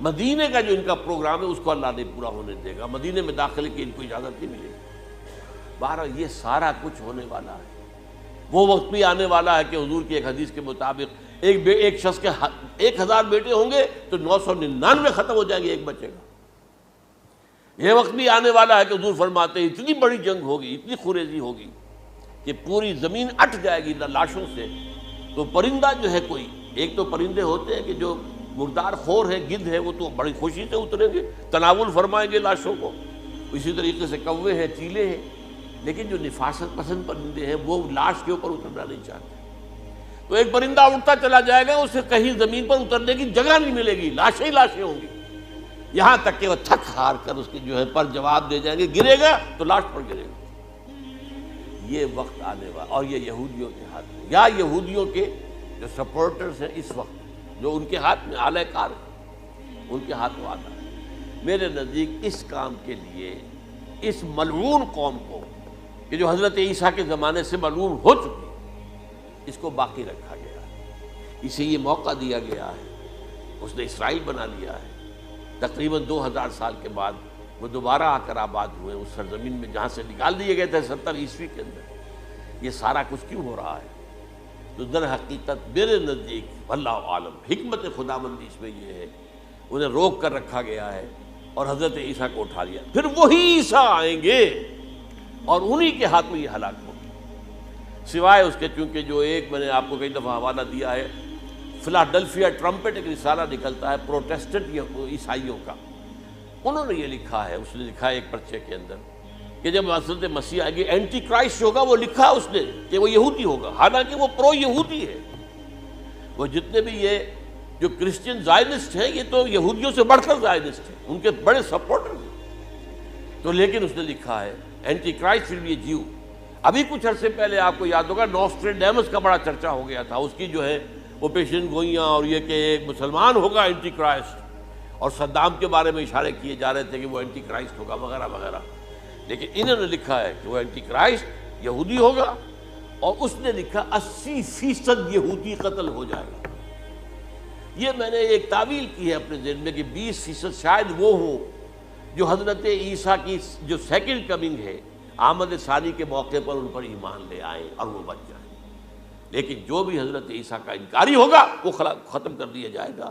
مدینے کا جو ان کا پروگرام ہے اس کو اللہ نہیں پورا ہونے دے گا، مدینے میں داخلے کی ان کو اجازت نہیں ملے گی۔ بہرحال یہ سارا کچھ ہونے والا ہے۔ وہ وقت بھی آنے والا ہے کہ حضور کی ایک حدیث کے مطابق ایک شخص کے 1000 بیٹے ہوں گے تو 999 ختم ہو جائیں گے، ایک بچے گا۔ یہ وقت بھی آنے والا ہے کہ حضور فرماتے ہیں اتنی بڑی جنگ ہوگی، اتنی خوریزی ہوگی کہ پوری زمین اٹ جائے گی لاشوں سے۔ تو پرندہ جو ہے، کوئی ایک تو پرندے ہوتے ہیں کہ جو مردار خور ہے، گدھ ہے، وہ تو بڑی خوشی سے اتریں گے، تناول فرمائیں گے لاشوں کو۔ اسی طریقے سے کوے ہیں، چیلے ہیں، لیکن جو نفاست پسند پرندے ہیں وہ لاش کے اوپر اترنا نہیں چاہتے۔ تو ایک پرندہ اڑتا چلا جائے گا، اسے کہیں زمین پر اترنے کی جگہ نہیں ملے گی، لاشیں ہی لاشیں ہوں گی، یہاں تک کہ وہ تھک ہار کر اس کے جو ہے پر جواب دے جائیں گے، گرے گا تو لاش پر گرے گا۔ یہ وقت آنے والا، اور یہ یہودیوں کے ہاتھ میں، یا یہودیوں کے جو سپورٹرز ہیں اس وقت، جو ان کے ہاتھ میں اعلی کار ہے، ان کے ہاتھ میں آتا ہے۔ میرے نزدیک اس کام کے لیے اس ملعون قوم کو، کہ جو حضرت عیسیٰ کے زمانے سے ملعون ہو چکی، اس کو باقی رکھا گیا ہے، اسے یہ موقع دیا گیا ہے۔ اس نے اسرائیل بنا لیا ہے، تقریباً 2000 سال کے بعد وہ دوبارہ آ کر آباد ہوئے اس سرزمین میں جہاں سے نکال دیے گئے تھے 70 عیسوی کے اندر۔ یہ سارا کچھ کیوں ہو رہا ہے؟ تو در حقیقت میرے نزدیک واللہ عالم حکمت خداوندی اس میں یہ ہے، انہیں روک کر رکھا گیا ہے اور حضرت عیسیٰ کو اٹھا لیا۔ پھر وہی عیسیٰ آئیں گے اور انہی کے ہاتھ میں یہ ہلاک ہوگی، سوائے اس کے چونکہ جو ایک میں نے آپ کو کئی دفعہ حوالہ دیا ہے، فلاڈلفیا ٹرمپٹ ایک رسالہ نکلتا ہے پروٹیسٹنٹ عیسائیوں کا، انہوں نے یہ لکھا ہے، اس نے لکھا ہے ایک پرچے کے اندر کہ جب حضرت مسیح آئے گی، اینٹی کرائسٹ ہوگا، وہ لکھا اس نے کہ وہ یہودی ہوگا، حالانکہ وہ پرو یہودی ہے۔ وہ جتنے بھی یہ جو کرسچن زائنسٹ ہیں، یہ تو یہودیوں سے بڑھ کر زائنسٹ ہیں، ان کے بڑے سپورٹر ہیں۔ تو لیکن اس نے لکھا ہے اینٹی کرائسٹ ول بی اے جیو، ابھی کچھ عرصے پہلے آپ کو یاد ہوگا نوسٹریڈیمس کا بڑا چرچا ہو گیا تھا، اس کی جو ہے وہ پیشن گوئیاں اور یہ کہ ایک مسلمان ہوگا اینٹی کرائسٹ، اور صدام کے بارے میں اشارے کیے جا رہے تھے کہ وہ اینٹی کرائسٹ ہوگا وغیرہ وغیرہ. لیکن انہوں نے لکھا ہے کہ وہ اینٹی کرائسٹ یہودی ہوگا، اور اس نے لکھا 80% یہودی قتل ہو جائے گا. یہ میں نے ایک تعویل کی ہے اپنے ذہن میں کہ 20% شاید وہ ہوں جو حضرت عیسیٰ کی جو سیکنڈ کمنگ ہے آمد ثانی کے موقع پر ان پر ایمان لے آئیں اور وہ بچ جائیں. لیکن جو بھی حضرت عیسیٰ کا انکاری ہوگا وہ ختم کر دیا جائے گا،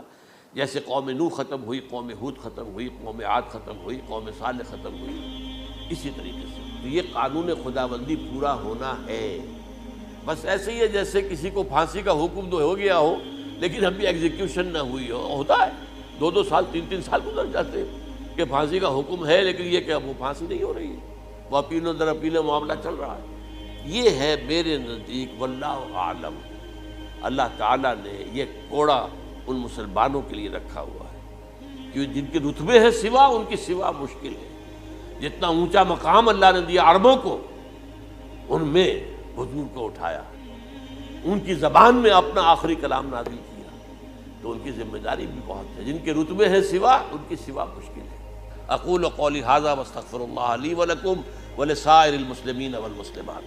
جیسے قوم نوح ختم ہوئی، قوم ہود ختم ہوئی، قوم عاد ختم ہوئی، قوم صالح ختم ہوئی، اسی طریقے سے. تو یہ قانون خداوندی پورا ہونا ہے. بس ایسے ہی ہے جیسے کسی کو پھانسی کا حکم تو ہو گیا ہو لیکن ابھی ایگزیکیوشن نہ ہوئی ہو. ہوتا ہے 2 سال 3 سال گزر جاتے ہیں کہ پھانسی کا حکم ہے لیکن یہ کہ وہ پھانسی نہیں ہو رہی ہے، وہ اپیل و در اپیل معاملہ چل رہا ہے. یہ ہے میرے نزدیک واللہ اعلم اللہ تعالیٰ نے یہ کوڑا ان مسلمانوں کے لیے رکھا ہوا ہے کہ جن کے رتبے ہیں سوا، ان کی سوا مشکل ہے. جتنا اونچا مقام اللہ نے دیا عربوں کو، ان میں حضور کو اٹھایا، ان کی زبان میں اپنا آخری کلام نازل کیا، تو ان کی ذمہ داری بھی بہت ہے. جن کے رتبے ہیں سوا، ان کی سوا مشکل ہے. اقول قولی ھذا واستغفر اللہ لی ولکم ولسائر المسلمین والمسلمات.